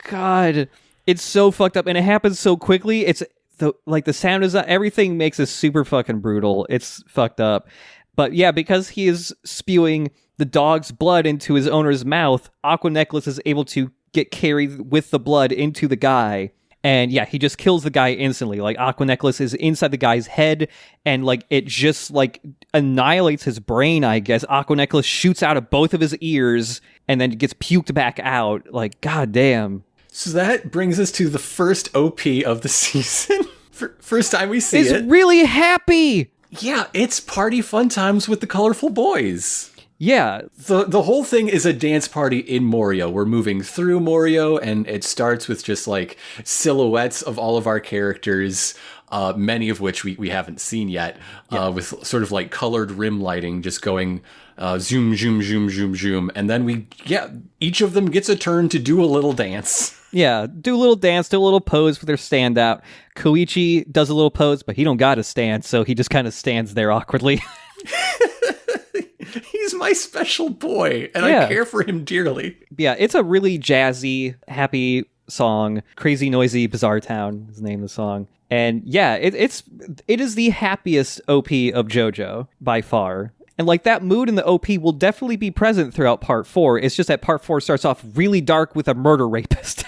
God. It's so fucked up, and it happens so quickly. It's the sound is everything makes it super fucking brutal. It's fucked up. But yeah, because he is spewing the dog's blood into his owner's mouth, Aqua Necklace is able to get carried with the blood into the guy. And yeah, he just kills the guy instantly. Like, Aqua Necklace is inside the guy's head, and like it just like annihilates his brain, I guess. Aqua Necklace shoots out of both of his ears and then gets puked back out. Like, goddamn. So that brings us to the first OP of the season. First time we see it. It's really happy. Yeah, it's party fun times with the colorful boys. Yeah. The whole thing is a dance party in Morio. We're moving through Morio, and it starts with just like silhouettes of all of our characters, many of which we haven't seen yet, with sort of like colored rim lighting just going zoom, zoom, zoom, zoom, zoom. And then each of them gets a turn to do a little dance. Yeah, do a little dance, do a little pose for their standout. Koichi does a little pose, but he don't got to stand, so he just kind of stands there awkwardly. He's my special boy, and I care for him dearly. Yeah, it's a really jazzy, happy song. Crazy Noisy Bizarre Town is the name of the song. And yeah, it is the happiest OP of JoJo by far. And like that mood in the OP will definitely be present throughout part 4. It's just that part 4 starts off really dark with a murder rapist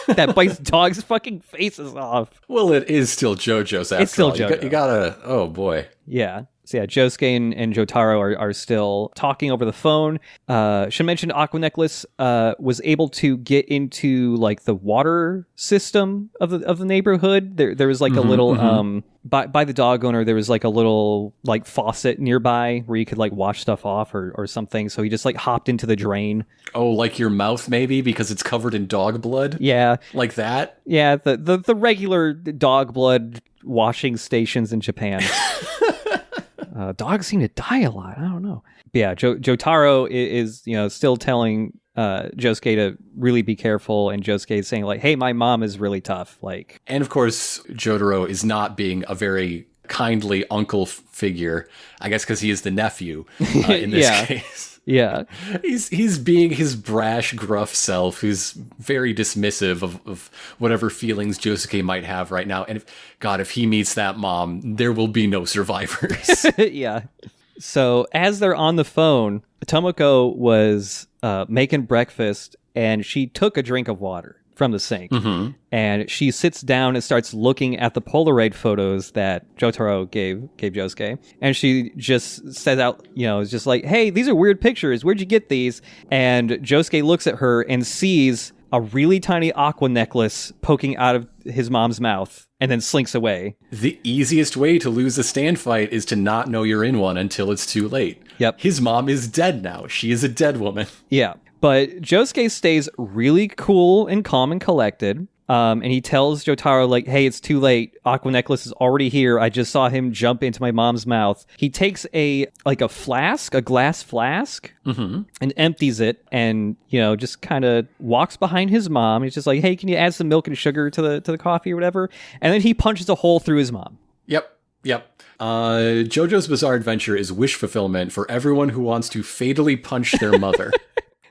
that bites dogs' fucking faces off. Well, it is still JoJo's after It's still all. JoJo. You gotta, oh boy. Yeah. So yeah, Josuke and Jotaro are still talking over the phone. Should mention Aqua Necklace was able to get into like the water system of the neighborhood. There was like a little by the dog owner. There was like a little like faucet nearby where you could like wash stuff off or something. So he just like hopped into the drain. Oh, like your mouth maybe because it's covered in dog blood. Yeah, like that. Yeah, the regular dog blood washing stations in Japan. Dogs seem to die a lot. I don't know. But yeah, Jotaro is still telling Josuke to really be careful, and Josuke is saying like, "Hey, my mom is really tough." Like, and of course, Jotaro is not being a very kindly uncle figure. I guess because he is the nephew in this case. Yeah, he's being his brash, gruff self, who's very dismissive of whatever feelings Josuke might have right now. And if he meets that mom, there will be no survivors. Yeah. So as they're on the phone, Tomoko was making breakfast, and she took a drink of water from the sink. And she sits down and starts looking at the Polaroid photos that Jotaro gave Josuke. And she just says out, it's just like, "Hey, these are weird pictures. Where'd you get these?" And Josuke looks at her and sees a really tiny Aqua Necklace poking out of his mom's mouth and then slinks away. The easiest way to lose a stand fight is to not know you're in one until it's too late. Yep. His mom is dead now. She is a dead woman. Yeah. But Josuke stays really cool and calm and collected. And he tells Jotaro, like, hey, it's too late. Aqua Necklace is already here. I just saw him jump into my mom's mouth. He takes a glass flask, and empties it and, just kind of walks behind his mom. He's just like, hey, can you add some milk and sugar to the coffee or whatever? And then he punches a hole through his mom. Yep. JoJo's Bizarre Adventure is wish fulfillment for everyone who wants to fatally punch their mother.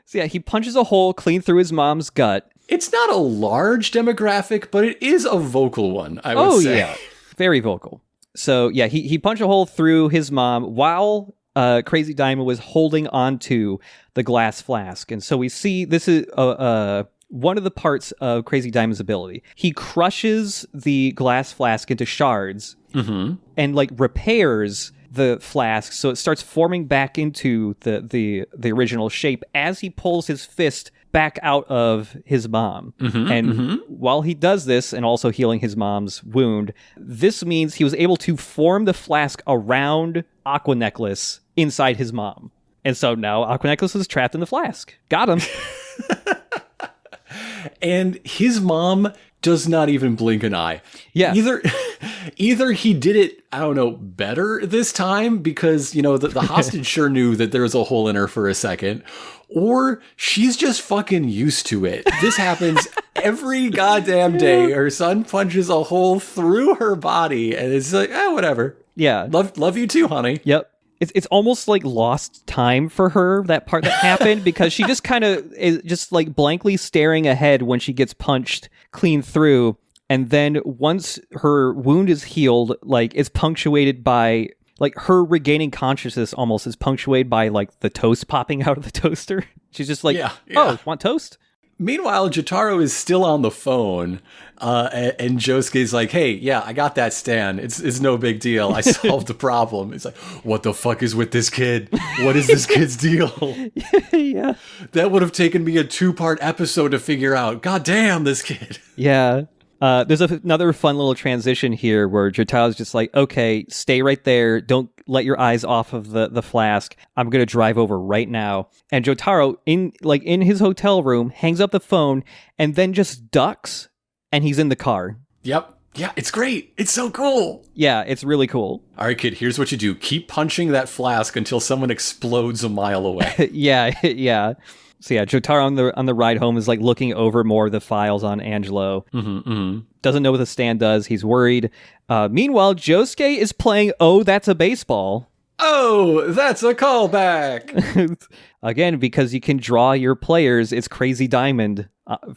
So yeah, he punches a hole clean through his mom's gut. It's not a large demographic, but it is a vocal one, I would say. Oh, yeah. Very vocal. So, yeah, he punched a hole through his mom while Crazy Diamond was holding onto the glass flask. And so we see this is one of the parts of Crazy Diamond's ability. He crushes the glass flask into shards and, repairs the flask so it starts forming back into the original shape as he pulls his fist back out of his mom. While he does this and also healing his mom's wound, this means he was able to form the flask around Aqua Necklace inside his mom. And so now Aqua Necklace is trapped in the flask. Got him. And his mom does not even blink an eye. Yeah. Either he did it, I don't know, better this time because, the hostage sure knew that there was a hole in her for a second, or she's just fucking used to it. This happens every goddamn day. Her son punches a hole through her body and it's like, whatever. Yeah. Love you too, honey. Yep. It's almost like lost time for her, that part that happened, because she just kind of is just like blankly staring ahead when she gets punched clean through. And then once her wound is healed, it's punctuated by, her regaining consciousness almost is punctuated by, the toast popping out of the toaster. She's just like, oh, want toast? Meanwhile, Jotaro is still on the phone, and Josuke's like, hey, yeah, I got that stand. It's no big deal. I solved the problem. It's like, what the fuck is with this kid? What is this kid's deal? Yeah. That would have taken me a 2-part episode to figure out. God damn, this kid. Yeah. There's another fun little transition here where Jotaro's just like, okay, stay right there. Don't let your eyes off of the flask. I'm going to drive over right now. And Jotaro, in his hotel room, hangs up the phone and then just ducks and he's in the car. Yep. Yeah, it's great. It's so cool. Yeah, it's really cool. All right, kid, here's what you do. Keep punching that flask until someone explodes a mile away. Yeah. So yeah, Jotaro on the ride home is looking over more of the files on Angelo. Doesn't know what the stand does. He's worried. Meanwhile, Josuke is playing Oh, That's a Baseball. Oh, that's a callback. Again, because you can draw your players. It's Crazy Diamond.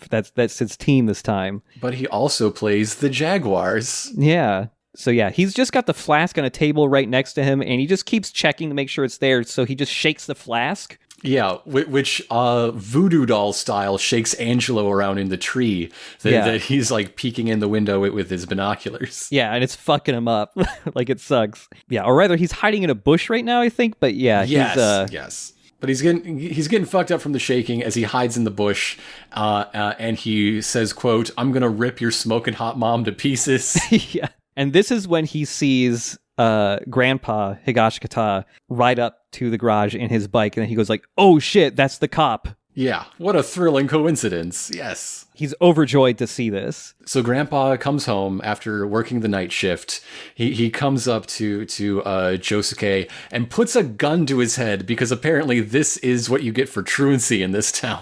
That's his team this time. But he also plays the Jaguars. Yeah. So yeah, he's just got the flask on a table right next to him, and he just keeps checking to make sure it's there. So he just shakes the flask. Yeah, which voodoo doll style shakes Angelo around in the tree that he's peeking in the window with his binoculars. Yeah, and it's fucking him up. It sucks. Yeah, or rather, he's hiding in a bush right now, I think. But yeah, yes. But he's getting fucked up from the shaking as he hides in the bush, and he says, "quote I'm gonna rip your smoking hot mom to pieces." Yeah, and this is when he sees Grandpa Higashikata ride up to the garage in his bike, and then he goes like, "Oh shit, that's the cop." Yeah, what a thrilling coincidence. Yes. He's overjoyed to see this. So Grandpa comes home after working the night shift. He comes up to Josuke and puts a gun to his head because apparently this is what you get for truancy in this town.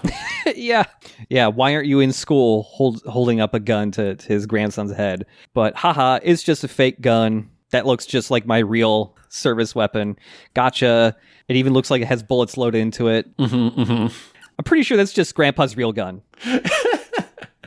Yeah. Why aren't you in school holding up a gun to his grandson's head? But haha, it's just a fake gun. That looks just like my real service weapon. Gotcha. It even looks like it has bullets loaded into it. I'm pretty sure that's just Grandpa's real gun.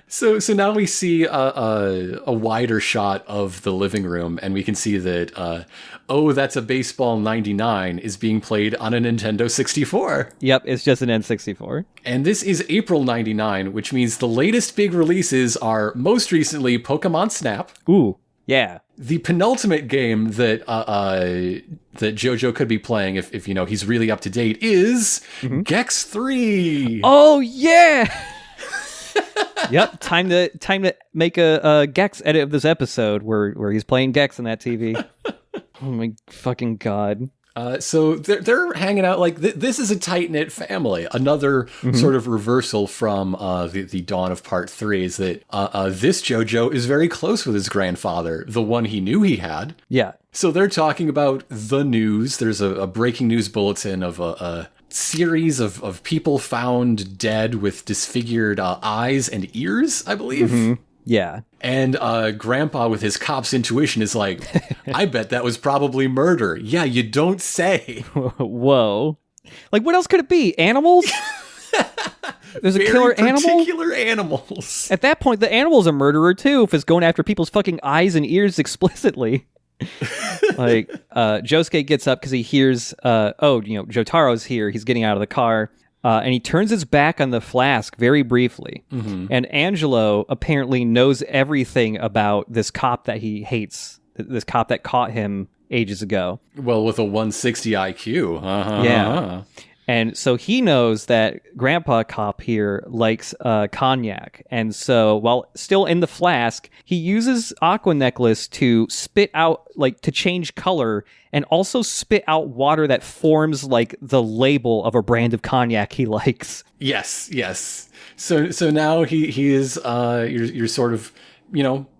So now we see a wider shot of the living room, and we can see that, Oh, That's a Baseball 99 is being played on a Nintendo 64. Yep, it's just an N64. And this is April 99, which means the latest big releases are most recently Pokemon Snap. Ooh, yeah. The penultimate game that that JoJo could be playing if he's really up to date is Gex 3. Oh yeah. Yep, time to make a Gex edit of this episode where he's playing Gex on that TV. Oh my fucking god. So they're hanging out like this is a tight-knit family. Another sort of reversal from the dawn of part 3 is that this JoJo is very close with his grandfather, the one he knew he had. Yeah. So they're talking about the news. There's a breaking news bulletin of a series of people found dead with disfigured eyes and ears, I believe. Yeah. And Grandpa, with his cop's intuition, is like, I bet that was probably murder. Yeah, you don't say. Whoa. Like, what else could it be? Animals? There's a killer animal? Particular animals. At that point, the animal's a murderer, too, if it's going after people's fucking eyes and ears explicitly. Like, Josuke gets up because he hears, Jotaro's here. He's getting out of the car. And he turns his back on the flask very briefly. And Angelo apparently knows everything about this cop that he hates, this cop that caught him ages ago. Well, with a 160 IQ. Yeah. And so he knows that Grandpa Cop here likes cognac. And so while still in the flask, he uses Aqua Necklace to spit out, like, to change color and also spit out water that forms, like, the label of a brand of cognac he likes. Yes. So now he is, you're sort of,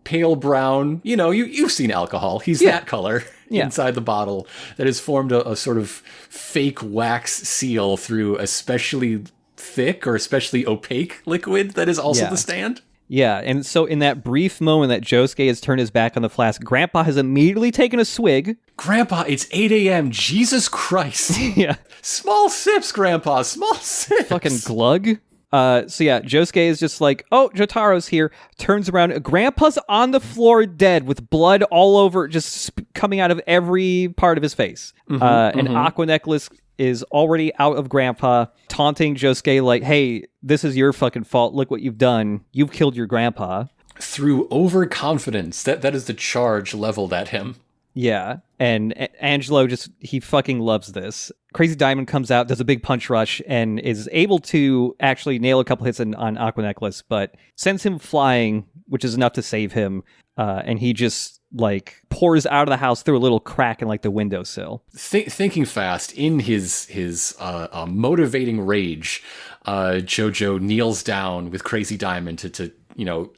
pale brown. You've seen alcohol. He's that color. Inside the bottle that has formed a sort of fake wax seal through especially thick or especially opaque liquid that is also the stand. Yeah, and so in that brief moment that Josuke has turned his back on the flask, Grandpa has immediately taken a swig. Grandpa, it's 8 a.m. Jesus Christ. Yeah. Small sips, Grandpa, small sips. Fucking glug. Josuke is just like, oh, Jotaro's here. Turns around. Grandpa's on the floor dead with blood all over, just coming out of every part of his face. And Aqua Necklace is already out of Grandpa, taunting Josuke like, hey, this is your fucking fault. Look what you've done. You've killed your grandpa. Through overconfidence. That is the charge leveled at him. Yeah, and Angelo he fucking loves this. Crazy Diamond comes out, does a big punch rush, and is able to actually nail a couple hits on Aqua Necklace, but sends him flying, which is enough to save him, and he just, like, pours out of the house through a little crack in, like, the windowsill. Thinking fast, in his motivating rage, JoJo kneels down with Crazy Diamond to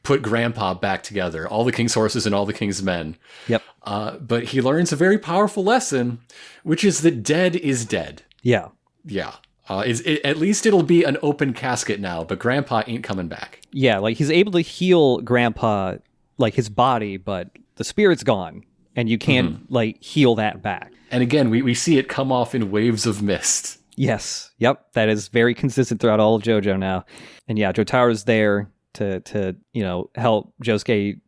put Grandpa back together, all the king's horses and all the king's men. Yep. But he learns a very powerful lesson, which is that dead is dead. Yeah. Yeah. At least it'll be an open casket now, but Grandpa ain't coming back. Yeah, like, he's able to heal Grandpa, like, his body, but the spirit's gone, and you can't, like, heal that back. And again, we see it come off in waves of mist. Yes. Yep. That is very consistent throughout all of JoJo now. And yeah, Jotaro's there to help Josuke,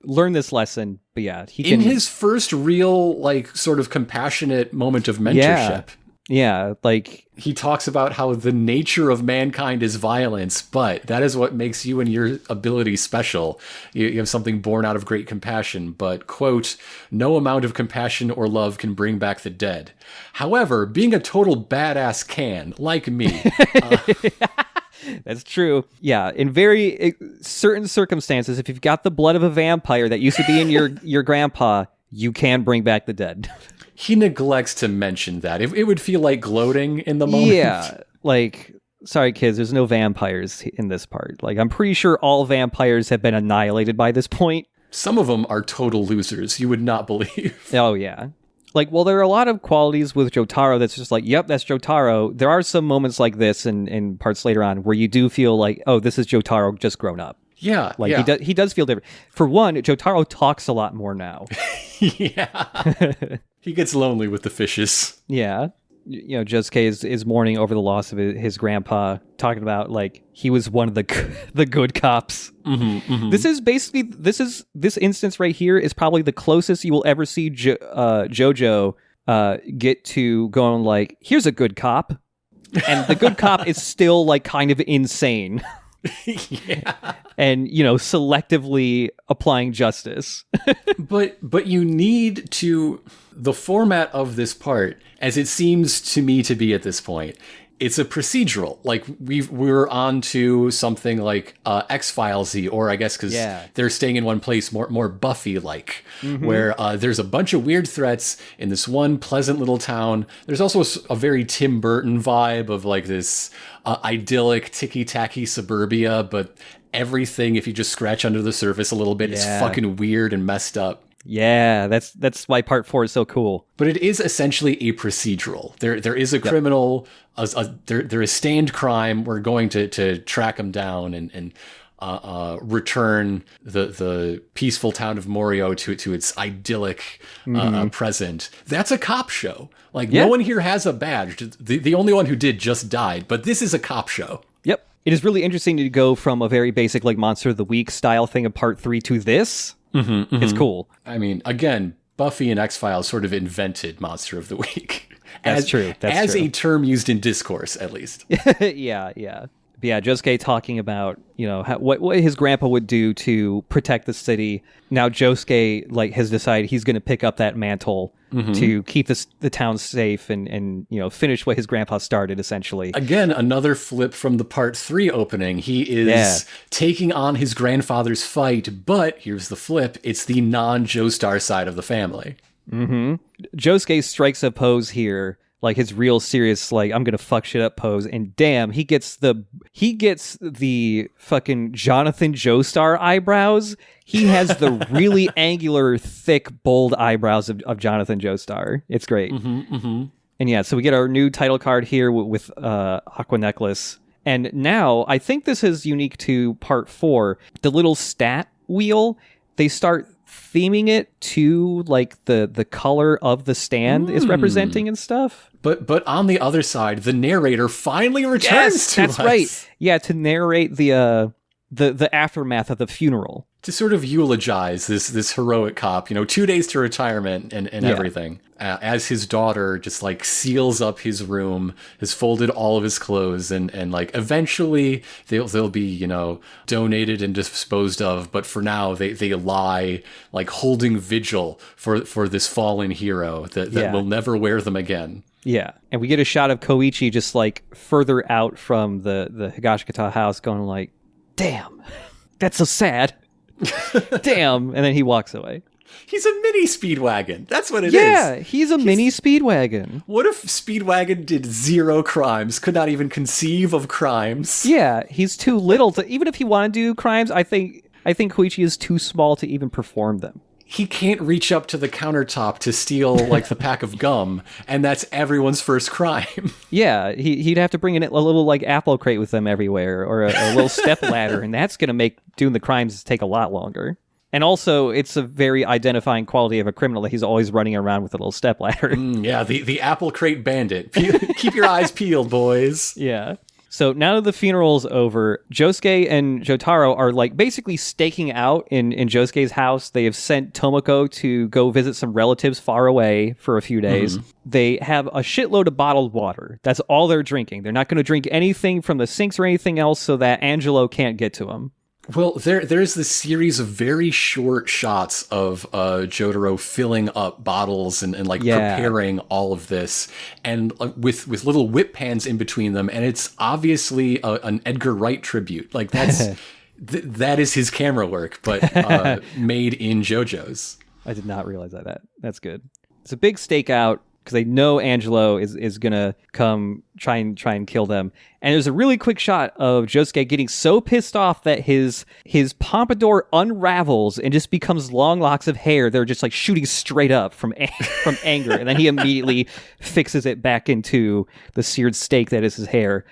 learn this lesson. But yeah, he can... In his first real, like, sort of compassionate moment of mentorship. Yeah, like... He talks about how the nature of mankind is violence, but that is what makes you and your ability special. You have something born out of great compassion, but, quote, no amount of compassion or love can bring back the dead. However, being a total badass can, like me... That's true. Yeah, in very certain circumstances, if you've got the blood of a vampire that used to be in your grandpa, you can bring back the dead. He neglects to mention that. It would feel like gloating in the moment. Yeah, like, sorry kids, there's no vampires in this part. Like, I'm pretty sure all vampires have been annihilated by this point. Some of them are total losers, you would not believe. Oh, yeah. Like, well, there are a lot of qualities with Jotaro that's just like, yep, that's Jotaro. There are some moments like this in parts later on where you do feel like, oh, this is Jotaro just grown up. Yeah, like he does feel different. For one, Jotaro talks a lot more now. Yeah, he gets lonely with the fishes. Yeah, Josuke is mourning over the loss of his grandpa, talking about like he was one of the good cops. This is basically this instance right here is probably the closest you will ever see JoJo get to going like, here's a good cop, and the good cop is still like kind of insane. Yeah. And selectively applying justice. but you need to, the format of this part, as it seems to me to be at this point, it's a procedural. Like we're on to something like X-Files-y, or I guess because they're staying in one place, more Buffy-like, where there's a bunch of weird threats in this one pleasant little town. There's also a very Tim Burton vibe of like this idyllic, ticky-tacky suburbia, but everything, if you just scratch under the surface a little bit, is fucking weird and messed up. Yeah, that's why part 4 is so cool. But it is essentially a procedural. There is a criminal, there is stained crime. We're going to track him down and return the peaceful town of Morio to its idyllic present. That's a cop show. Like no one here has a badge. The only one who did just died. But this is a cop show. Yep. It is really interesting to go from a very basic like Monster of the Week style thing of part 3 to this. It's cool. I mean, again, Buffy and X-Files sort of invented Monster of the Week. That's true. As a term used in discourse, at least. Yeah. But yeah, Josuke talking about, what his grandpa would do to protect the city. Now Josuke has decided he's going to pick up that mantle to keep the town safe and finish what his grandpa started, essentially. Again, another flip from the part 3 opening. He is taking on his grandfather's fight, but here's the flip. It's the non-Joestar side of the family. Josuke strikes a pose here, like his real serious, like I'm gonna fuck shit up pose, and damn, he gets the fucking Jonathan Joestar eyebrows. He has the really angular, thick, bold eyebrows of Jonathan Joestar. It's great. And yeah, so we get our new title card here with Aqua Necklace, and now I think this is unique to part 4. The little stat wheel, they start theming it to like the color of the stand is representing and stuff. But on the other side, the narrator finally returns to us. That's right. Yeah, to narrate the aftermath of the funeral. To sort of eulogize this heroic cop, 2 days to retirement and everything. As his daughter just like seals up his room, has folded all of his clothes, and like eventually they'll be, donated and disposed of. But for now, they lie like holding vigil for this fallen hero that will never wear them again. Yeah, and we get a shot of Koichi just like further out from the Higashikata house going like, damn, that's so sad. Damn. And then he walks away. He's a mini Speedwagon. That's what it is. Yeah, he's a mini Speedwagon. What if Speedwagon did 0 crimes, could not even conceive of crimes? Yeah, he's too little to, even if he wanted to do crimes, I think Koichi is too small to even perform them. He can't reach up to the countertop to steal like the pack of gum, and that's everyone's first crime. Yeah, he'd have to bring in a little like apple crate with them everywhere, or a little step ladder, and that's going to make doing the crimes take a lot longer. And also, it's a very identifying quality of a criminal that he's always running around with a little step ladder. Yeah, the apple crate bandit. Keep your eyes peeled, boys. Yeah. So now that the funeral's over, Josuke and Jotaro are like basically staking out in Josuke's house. They have sent Tomoko to go visit some relatives far away for a few days. They have a shitload of bottled water. That's all they're drinking. They're not going to drink anything from the sinks or anything else so that Angelo can't get to them. Well, there's this series of very short shots of Jotaro filling up bottles and preparing all of this, and with little whip pans in between them, and it's obviously an Edgar Wright tribute. Like that's that is his camera work, but made in JoJo's. I did not realize that. That's good. It's a big stakeout because they know Angelo is gonna come try and kill them. And there's a really quick shot of Josuke getting so pissed off that his pompadour unravels and just becomes long locks of hair. They're just like shooting straight up from anger, and then he immediately fixes it back into the seared steak that is his hair.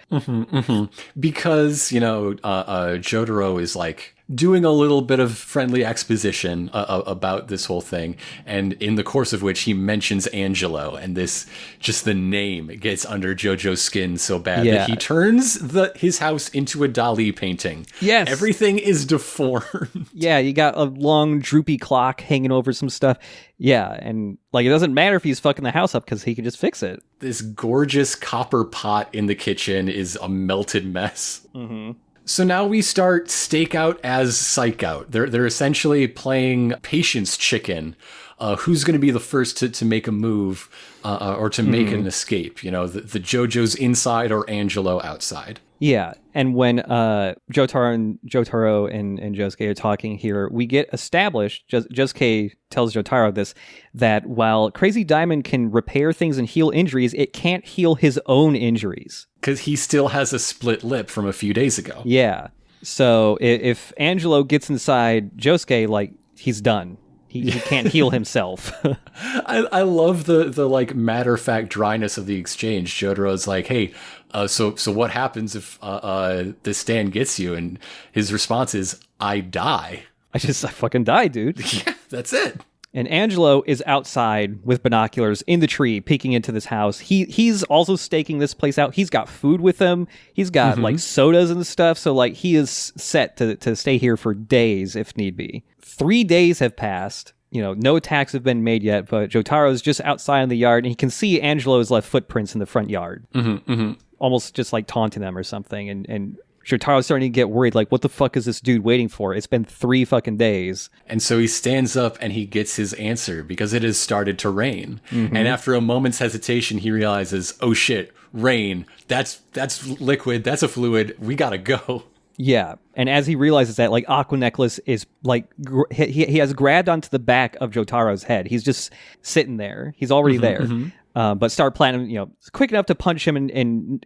Because Jotaro is like doing a little bit of friendly exposition about this whole thing, and in the course of which he mentions Angelo, and just the name gets under JoJo's skin so bad that he turns his house into a Dali painting. Yes. Everything is deformed. Yeah, you got a long droopy clock hanging over some stuff. Yeah, and like it doesn't matter if he's fucking the house up because he can just fix it. This gorgeous copper pot in the kitchen is a melted mess. So now we start Stakeout as Psych Out. They're essentially playing Patience Chicken who's going to be the first to make a move or to make an escape. You know, the JoJo's inside or Angelo outside. Yeah, and when Jotaro and Josuke are talking here, we get established, Josuke tells Jotaro this, that while Crazy Diamond can repair things and heal injuries, it can't heal his own injuries. Because he still has a split lip from a few days ago. Yeah, so if Angelo gets inside Josuke, like, he's done. He can't heal himself. I love the like matter-of-fact dryness of the exchange. Jotaro's like, hey, so what happens if this stand gets you? And his response is, I die. I fucking die, dude. Yeah, that's it. And Angelo is outside with binoculars in the tree, peeking into this house. He's also staking this place out. He's got food with him. He's got like sodas and stuff. So like he is set to stay here for days if need be. 3 days have passed. You know, no attacks have been made yet, but Jotaro's just outside in the yard, and he can see Angelo's left footprints in the front yard. Almost just like taunting them or something. And Jotaro's starting to get worried, like, what the fuck is this dude waiting for? It's been 3 fucking days. And so he stands up and he gets his answer because it has started to rain. And after a moment's hesitation, he realizes, oh shit, rain. That's liquid. That's a fluid. We gotta go. Yeah, and as he realizes that, like, Aqua Necklace is, like, he has grabbed onto the back of Jotaro's head. He's just sitting there. He's already there. But Star Platinum, you know, is quick enough to punch him and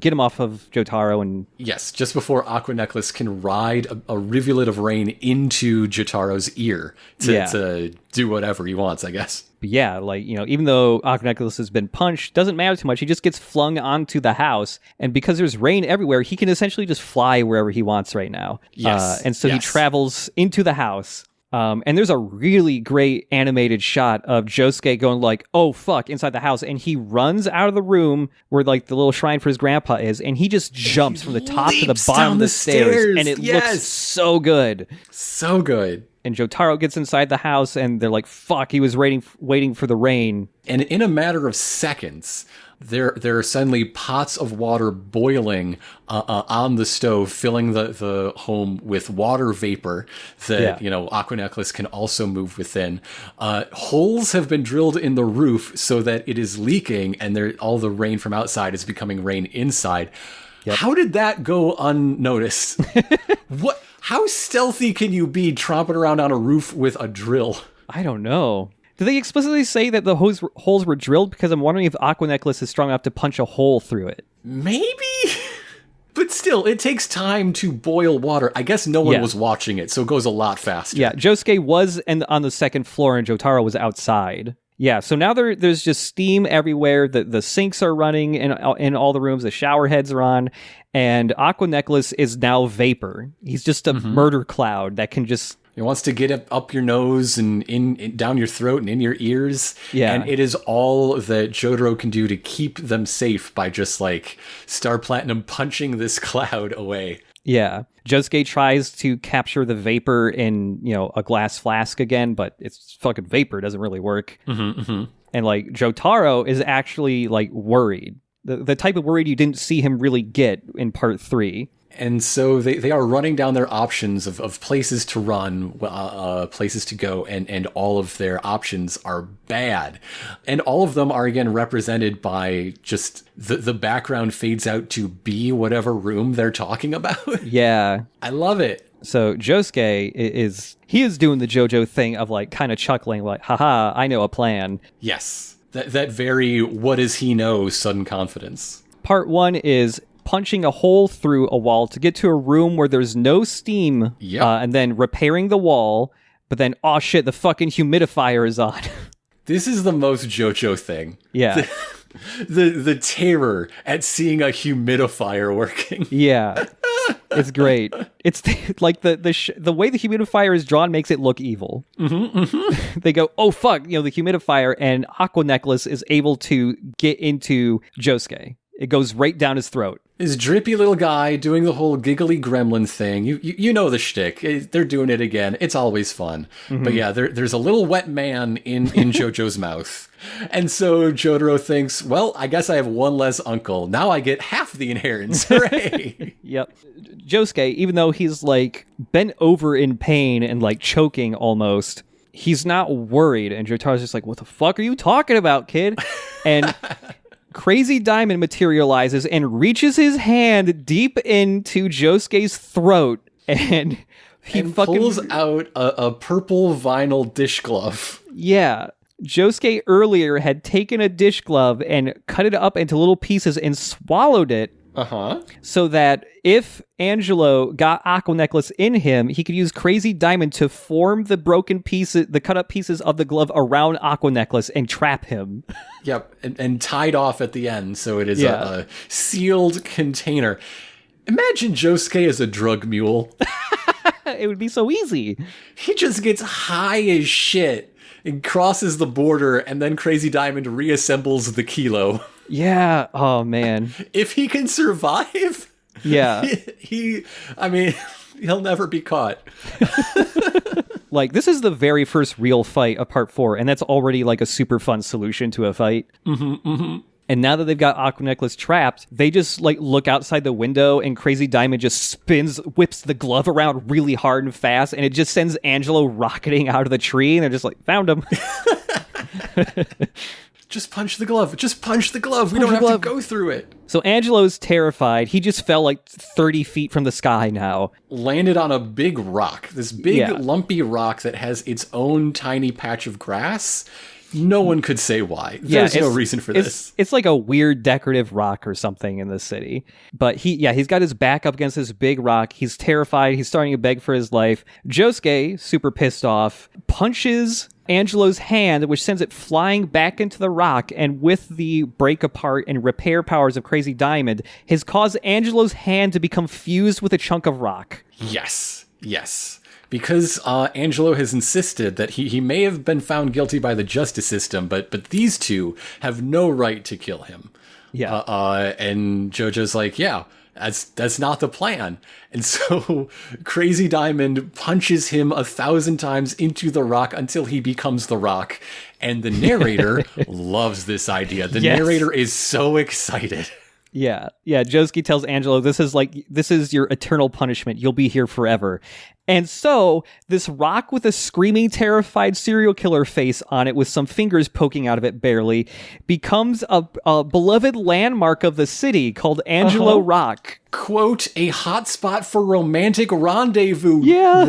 get him off of Jotaro. And yes, just before Aqua Necklace can ride a rivulet of rain into Jotaro's ear to do whatever he wants, I guess. But yeah, like, you know, even though Aqua Necklace has been punched, doesn't matter too much. He just gets flung onto the house. And because there's rain everywhere, he can essentially just fly wherever he wants right now. Yes. And so he travels into the house. And there's a really great animated shot of Josuke going like, oh, fuck, inside the house. And he runs out of the room where like the little shrine for his grandpa is. And he just jumps from the top to the bottom of the stairs. And it looks so good. So good. And Jotaro gets inside the house and they're like, fuck, he was waiting for the rain. And in a matter of seconds, there are suddenly pots of water boiling on the stove, filling the home with water vapor that, you know, Aqua Necklace can also move within. Holes have been drilled in the roof so that it is leaking and all the rain from outside is becoming rain inside. Yep. How did that go unnoticed? What? How stealthy can you be tromping around on a roof with a drill? I don't know. Did they explicitly say that the holes were drilled? Because I'm wondering if Aqua Necklace is strong enough to punch a hole through it. Maybe? But still, it takes time to boil water. I guess no one was watching it, so it goes a lot faster. Yeah, Josuke was on the second floor and Jotaro was outside. Yeah, so now there's just steam everywhere. The sinks are running in all the rooms. The shower heads are on. And Aqua Necklace is now vapor. He's just a murder cloud that can just... It wants to get up your nose and in down your throat and in your ears. Yeah. And it is all that Jotaro can do to keep them safe by just like Star Platinum punching this cloud away. Yeah. Josuke tries to capture the vapor in, you know, a glass flask again, but it's fucking vapor. It doesn't really work. And like Jotaro is actually like worried. The type of worried you didn't see him really get in part 3. And so they are running down their options of places to run, places to go, and all of their options are bad. And all of them are, again, represented by just the background fades out to be whatever room they're talking about. Yeah. I love it. So Josuke is doing the JoJo thing of like kind of chuckling like, haha, I know a plan. Yes. That very what does he know sudden confidence. Part 1 is punching a hole through a wall to get to a room where there's no steam, and then repairing the wall, but then, oh shit, the fucking humidifier is on. This is the most JoJo thing. Yeah. The terror at seeing a humidifier working. Yeah. It's great. It's like the way the humidifier is drawn makes it look evil. They go, oh fuck, you know, the humidifier, and Aqua Necklace is able to get into Josuke. It goes right down his throat. This drippy little guy doing the whole giggly gremlin thing. You know the shtick. They're doing it again. It's always fun. But yeah, there's a little wet man in JoJo's mouth. And so Jotaro thinks, well, I guess I have one less uncle. Now I get half the inheritance. Hooray! Yep. Josuke, even though he's like bent over in pain and like choking almost, he's not worried. And Jotaro's just like, what the fuck are you talking about, kid? And Crazy Diamond materializes and reaches his hand deep into Josuke's throat. And he fucking pulls out a purple vinyl dish glove. Yeah. Josuke earlier had taken a dish glove and cut it up into little pieces and swallowed it. So that if Angelo got Aqua Necklace in him, he could use Crazy Diamond to form the broken pieces, the cut up pieces of the glove around Aqua Necklace and trap him. Yep, and tied off at the end, so it is a sealed container. Imagine Josuke as a drug mule. It would be so easy. He just gets high as shit and crosses the border, and then Crazy Diamond reassembles the kilo. Yeah. Oh, man. If he can survive, yeah, he'll never be caught. Like, this is the very first real fight of part 4, and that's already like a super fun solution to a fight. And now that they've got Aqua Necklace trapped, they just like look outside the window and Crazy Diamond just whips the glove around really hard and fast, and it just sends Angelo rocketing out of the tree, and they're just like, found him. Just punch the glove. Just punch the glove. We don't have to go through it. So Angelo's terrified. He just fell like 30 feet from the sky now. Landed on a big rock. This big lumpy rock that has its own tiny patch of grass. No one could say why. There's no reason for this. It's like a weird decorative rock or something in the city. But he's got his back up against this big rock. He's terrified. He's starting to beg for his life. Josuke, super pissed off, punches Angelo's hand, which sends it flying back into the rock, and with the break apart and repair powers of Crazy Diamond, has caused Angelo's hand to become fused with a chunk of rock. Yes. Because Angelo has insisted that he may have been found guilty by the justice system, but these two have no right to kill him. Yeah. And JoJo's like, yeah, that's not the plan. And so Crazy Diamond punches him 1,000 times into the rock until he becomes the rock. And the narrator loves this idea. The narrator is so excited. Yeah. Josuke tells Angelo, this is your eternal punishment. You'll be here forever. And so this rock with a screaming, terrified serial killer face on it with some fingers poking out of it barely becomes a beloved landmark of the city called Angelo Rock. Quote, a hotspot for romantic rendezvous. Yeah.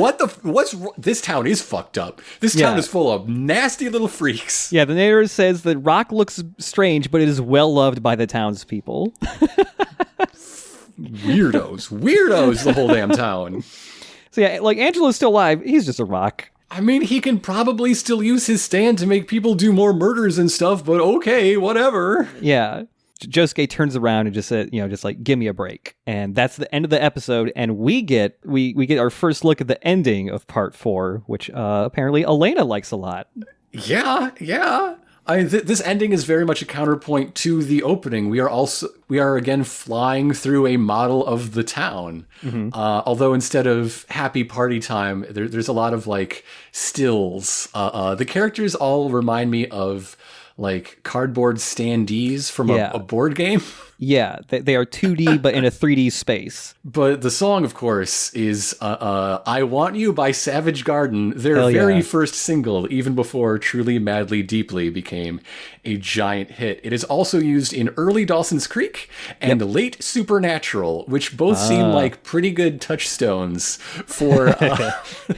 This town is fucked up. This town is full of nasty little freaks. Yeah, the narrator says the rock looks strange, but it is well loved by the townspeople. Weirdos, the whole damn town. So yeah, like Angelo's still alive. He's just a rock. I mean, he can probably still use his stand to make people do more murders and stuff, but okay, whatever. Yeah. Josuke turns around and just said, just like, give me a break. And that's the end of the episode. And we get our first look at the ending of part 4, which apparently Elena likes a lot. Yeah. This ending is very much a counterpoint to the opening. We are again flying through a model of the town. Although instead of happy party time, there's a lot of like stills. The characters all remind me of like cardboard standees from a board game. Yeah, they are 2D, but in a 3D space. But the song, of course, is I Want You by Savage Garden, their very first single, even before Truly, Madly, Deeply became a giant hit. It is also used in early Dawson's Creek and late Supernatural, which both seem like pretty good touchstones for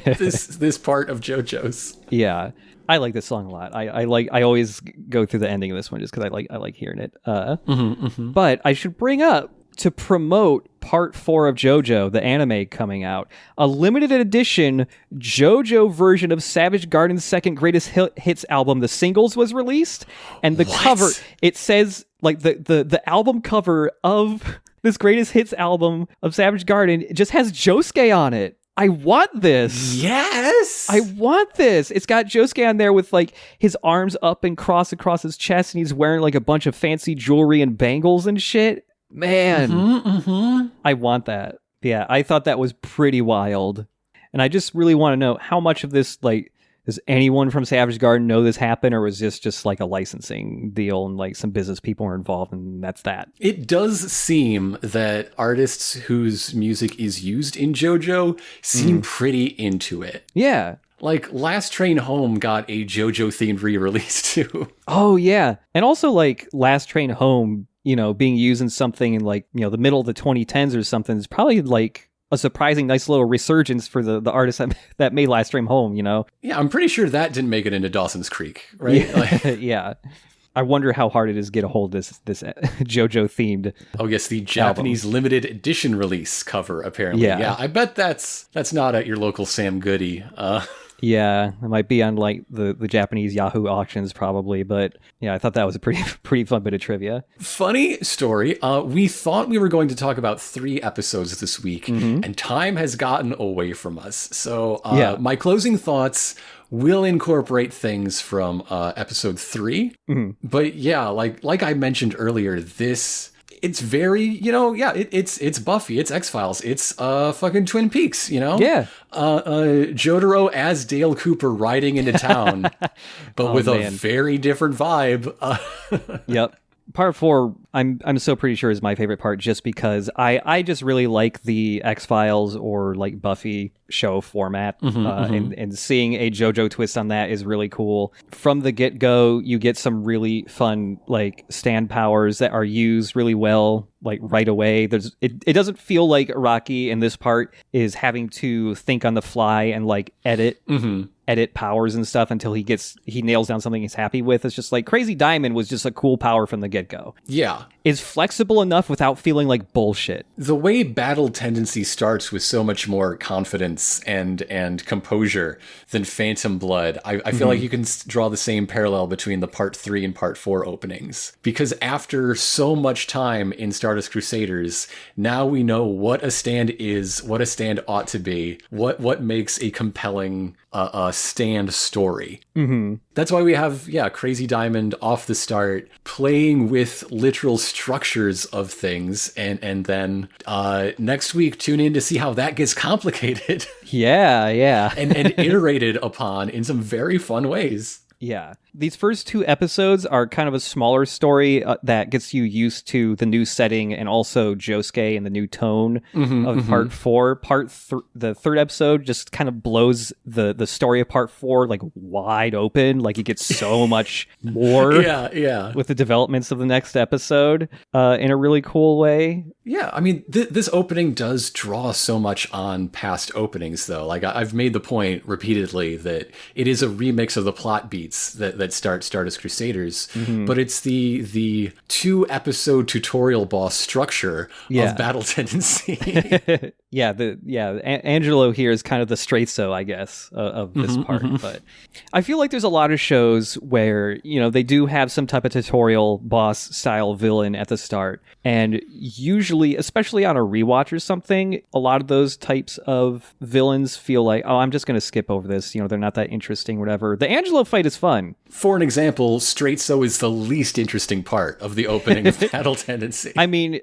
this part of JoJo's. Yeah. I like this song a lot. I always go through the ending of this one just because I like hearing it. But I should bring up, to promote part 4 of JoJo, the anime coming out, a limited edition JoJo version of Savage Garden's second greatest hits album, The Singles, was released. And the cover, it says, like, the album cover of this greatest hits album of Savage Garden just has Josuke on it. I want this. Yes. I want this. It's got Josuke on there with like his arms up and crossed across his chest, and he's wearing like a bunch of fancy jewelry and bangles and shit. Man, I want that. Yeah, I thought that was pretty wild. And I just really want to know how much of this, like, does anyone from Savage Garden know this happened, or was this just like a licensing deal and like some business people were involved and that's that? It does seem that artists whose music is used in JoJo seem pretty into it. Yeah. Like, Last Train Home got a JoJo themed re-release too. Oh yeah, and also like Last Train Home, being used in something in like the middle of the 2010s or something is probably like a surprising nice little resurgence for the artist that made Last Train Home. Yeah, I'm pretty sure that didn't make it into Dawson's Creek, right? Yeah. Yeah. I wonder how hard it is to get a hold of this JoJo themed. Oh yes, the Japanese limited edition release cover. Apparently, yeah. I bet that's not at your local Sam Goody. Yeah, it might be on like the Japanese Yahoo auctions probably, but yeah, I thought that was a pretty fun bit of trivia. Funny story. We thought we were going to talk about 3 episodes this week, and time has gotten away from us. So my closing thoughts will incorporate things from episode 3. But yeah, like I mentioned earlier, it's very, it's Buffy, it's X-Files, it's fucking Twin Peaks, Yeah. Jotaro as Dale Cooper riding into town, but with a very different vibe. Yep. Part 4, I'm so pretty sure is my favorite part, just because I just really like the X-Files or like Buffy show format, and seeing a JoJo twist on that is really cool. From the get-go, you get some really fun like stand powers that are used really well, like right away. It doesn't feel like Araki in this part is having to think on the fly and like edit powers and stuff until he nails down something he's happy with. It's just like Crazy Diamond was just a cool power from the get-go. Yeah. Is flexible enough without feeling like bullshit. The way Battle Tendency starts with so much more confidence and composure than Phantom Blood, I feel like you can draw the same parallel between the Part 3 and Part 4 openings. Because after so much time in Stardust Crusaders, now we know what a stand is, what a stand ought to be, what makes a compelling stand story. That's why we have Crazy Diamond off the start playing with literal structures of things, and then next week tune in to see how that gets complicated. Yeah. and iterated upon in some very fun ways. Yeah. These first 2 episodes are kind of a smaller story that gets you used to the new setting and also Josuke and the new tone of Part 4. The third episode just kind of blows the story of Part 4 like wide open. Like you get so much more with the developments of the next episode in a really cool way. Yeah, I mean, this opening does draw so much on past openings, though. Like, I've made the point repeatedly that it is a remix of the plot beats that start Stardust Crusaders, but it's the 2-episode tutorial boss structure of Battle Tendency. Angelo here is kind of the straight-so, I guess, of this part. But I feel like there's a lot of shows where, they do have some type of tutorial boss-style villain at the start, and usually, especially on a rewatch or something, a lot of those types of villains feel like, oh, I'm just going to skip over this. They're not that interesting, whatever. The Angelo fight is fun. For an example, Straight So is the least interesting part of the opening of Battle Tendency. I mean,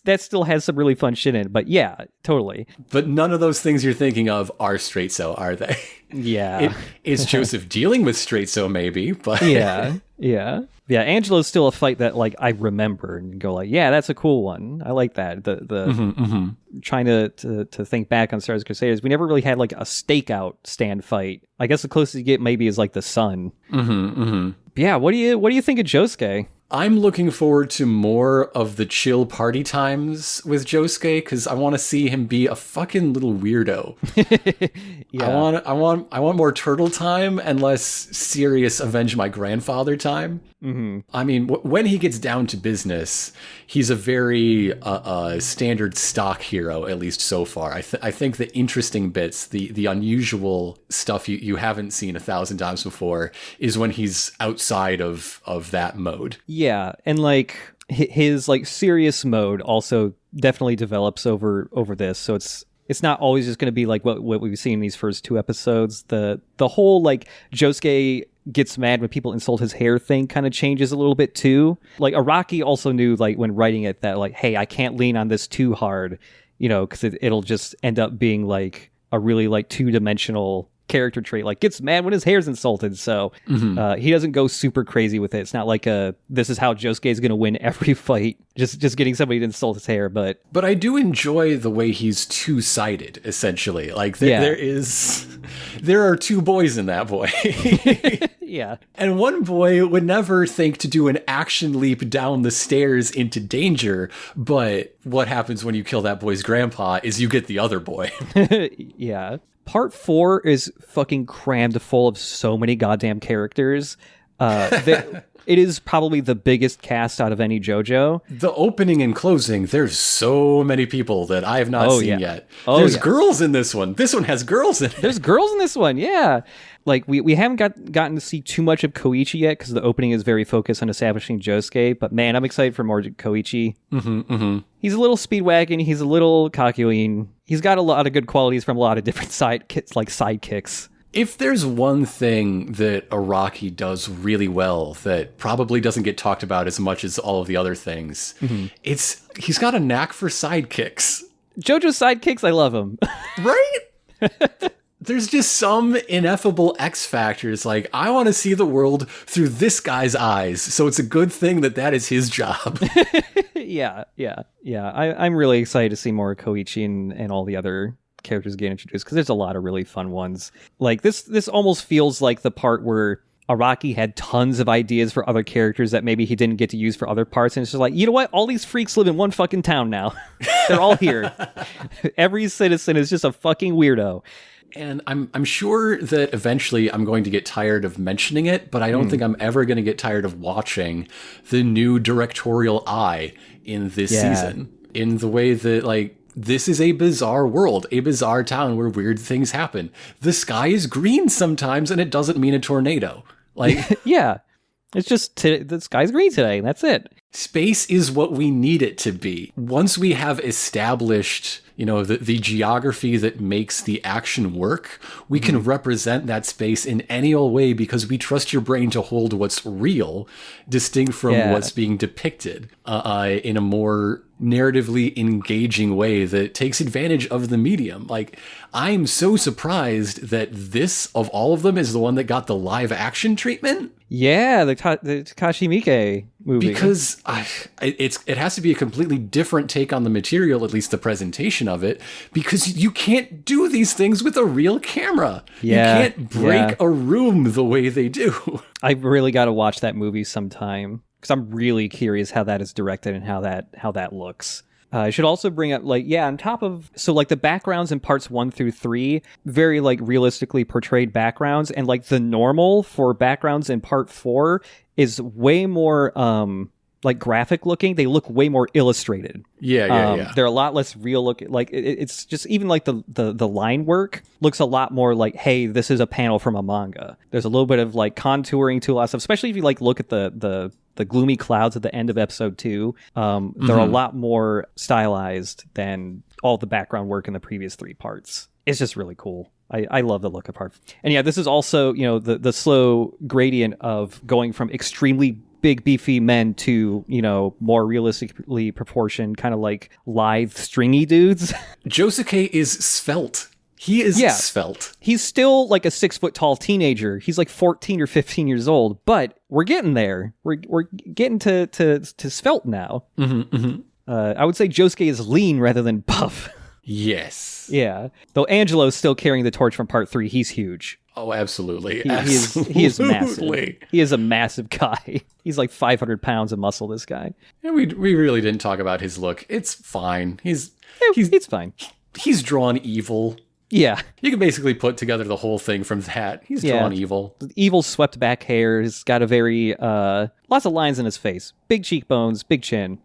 that still has some really fun shit in it, but yeah, totally. But none of those things you're thinking of are Straight So, are they? Yeah. Is Joseph dealing with Straight So, maybe, but... Yeah, Angelo's still a fight that like I remember and go like, yeah, that's a cool one. I like that. Trying to think back on Stardust Crusaders, we never really had like a stakeout stand fight. I guess the closest you get maybe is like the Sun. Yeah, what do you think of Josuke? I'm looking forward to more of the chill party times with Josuke because I want to see him be a fucking little weirdo. I want more turtle time and less serious avenge my grandfather time. I mean, when he gets down to business, he's a very standard stock hero, at least so far. I think the interesting bits, the unusual stuff you haven't seen 1,000 times before, is when he's outside of that mode. Yeah, and like his like serious mode also definitely develops over this. So it's not always just going to be like what we've seen in these first 2 episodes. The whole like Josuke gets mad when people insult his hair thing kind of changes a little bit too. Like Araki also knew like when writing it that like, hey, I can't lean on this too hard, because it'll just end up being like a really like 2-dimensional character trait, like gets mad when his hair's insulted. So he doesn't go super crazy with it. It's not like this is how Josuke is going to win every fight, just getting somebody to insult his hair. But I do enjoy the way he's two-sided, essentially. Like there is There are two boys in that boy. Yeah. And one boy would never think to do an action leap down the stairs into danger, but what happens when you kill that boy's grandpa is you get the other boy. Yeah. Part 4 is fucking crammed full of so many goddamn characters. It is probably the biggest cast out of any JoJo. The opening and closing, there's so many people that I have not seen yet. There's girls in this one. This one has girls in it. There's girls in this one, yeah. Like, we haven't gotten to see too much of Koichi yet because the opening is very focused on establishing Josuke. But man, I'm excited for more Koichi. He's a little speedwagon. He's a little Kakyoin. He's got a lot of good qualities from a lot of different sidekicks. If there's one thing that Araki does really well that probably doesn't get talked about as much as all of the other things, it's he's got a knack for sidekicks. JoJo's sidekicks, I love them. Right? There's just some ineffable X factors. Like, I want to see the world through this guy's eyes, so it's a good thing that is his job. Yeah. I'm really excited to see more Koichi and all the other characters get introduced because there's a lot of really fun ones. Like this almost feels like the part where Araki had tons of ideas for other characters that maybe he didn't get to use for other parts, and it's just like, you know what, all these freaks live in one fucking town now. They're all here. Every citizen is just a fucking weirdo. And I'm sure that eventually I'm going to get tired of mentioning it, but I don't think I'm ever going to get tired of watching the new directorial eye in this season, in the way that, like, this is a bizarre world, a bizarre town where weird things happen. The sky is green sometimes, and it doesn't mean a tornado. Like, yeah, it's just the sky's green today. That's it. Space is what we need it to be. Once we have established, the geography that makes the action work, we can represent that space in any old way because we trust your brain to hold what's real, distinct from what's being depicted in a more narratively engaging way that takes advantage of the medium. Like, I'm so surprised that this, of all of them, is the one that got the live action treatment. Yeah, the Takashi Miike movie. Because it has to be a completely different take on the material, at least the presentation of it, because you can't do these things with a real camera. Yeah, you can't break a room the way they do. I really got to watch that movie sometime because I'm really curious how that is directed and how that looks. I should also bring up, on top of, the backgrounds in parts 1 through 3, very, realistically portrayed backgrounds, and, the normal for backgrounds in part 4 is way more, graphic looking. They look way more illustrated. Yeah. They're a lot less real looking. It's just, even, the line work looks a lot more like, hey, this is a panel from a manga. There's a little bit of, contouring to a lot of stuff, especially if you, look at the gloomy clouds at the end of episode 2. They're a lot more stylized than all the background work in the previous 3 parts. It's just really cool. I love the look of part. And yeah, this is also, the slow gradient of going from extremely big beefy men to, more realistically proportioned, kind of like lithe stringy dudes. Josuke is svelte. He is svelte. He's still like a 6 foot tall teenager. He's like 14 or 15 years old, but we're getting there. We're getting to svelte now. I would say Josuke is lean rather than buff. Yes. Yeah. Though Angelo's still carrying the torch from part 3. He's huge. Oh, absolutely. He is massive. He is a massive guy. He's like 500 pounds of muscle, this guy. And we really didn't talk about his look. It's fine. He's fine. He's drawn evil. Yeah. You can basically put together the whole thing from that. He's drawn evil. Evil swept back hair. He's got a very, lots of lines in his face. Big cheekbones, big chin.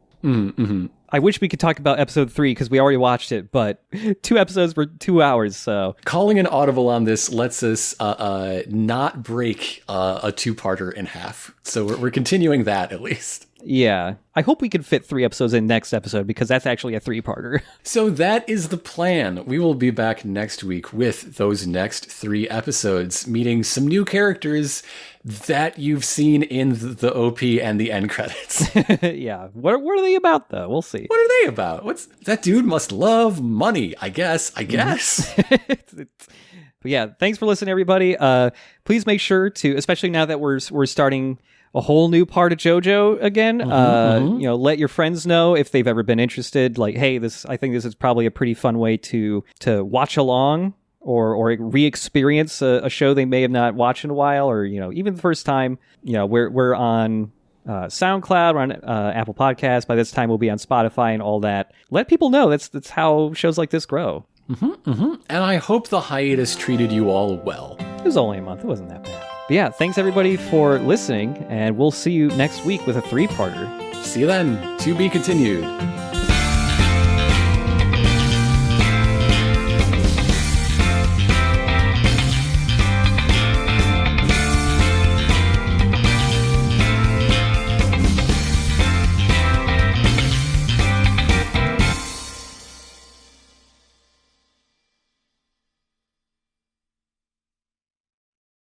I wish we could talk about episode 3 because we already watched it, but 2 episodes were 2 hours, so. Calling an audible on this lets us not break a 2-parter in half. So we're continuing that at least. Yeah. I hope we can fit 3 episodes in next episode because that's actually a 3-parter. So that is the plan. We will be back next week with those next 3 episodes, meeting some new characters that you've seen in the OP and the end credits. Yeah. What are they about, though? We'll see. What are they about? That dude must love money, I guess. But yeah, thanks for listening, everybody. Please make sure to, especially now that we're starting a whole new part of JoJo again. Let your friends know if they've ever been interested. Like, hey, I think this is probably a pretty fun way to watch along or re-experience a show they may have not watched in a while, or even the first time. We're on SoundCloud, we're on Apple Podcasts. By this time, we'll be on Spotify and all that. Let people know. That's how shows like this grow. And I hope the hiatus treated you all well. It was only a month. It wasn't that bad. But yeah, thanks everybody for listening, and we'll see you next week with a 3-parter. See you then. To be continued.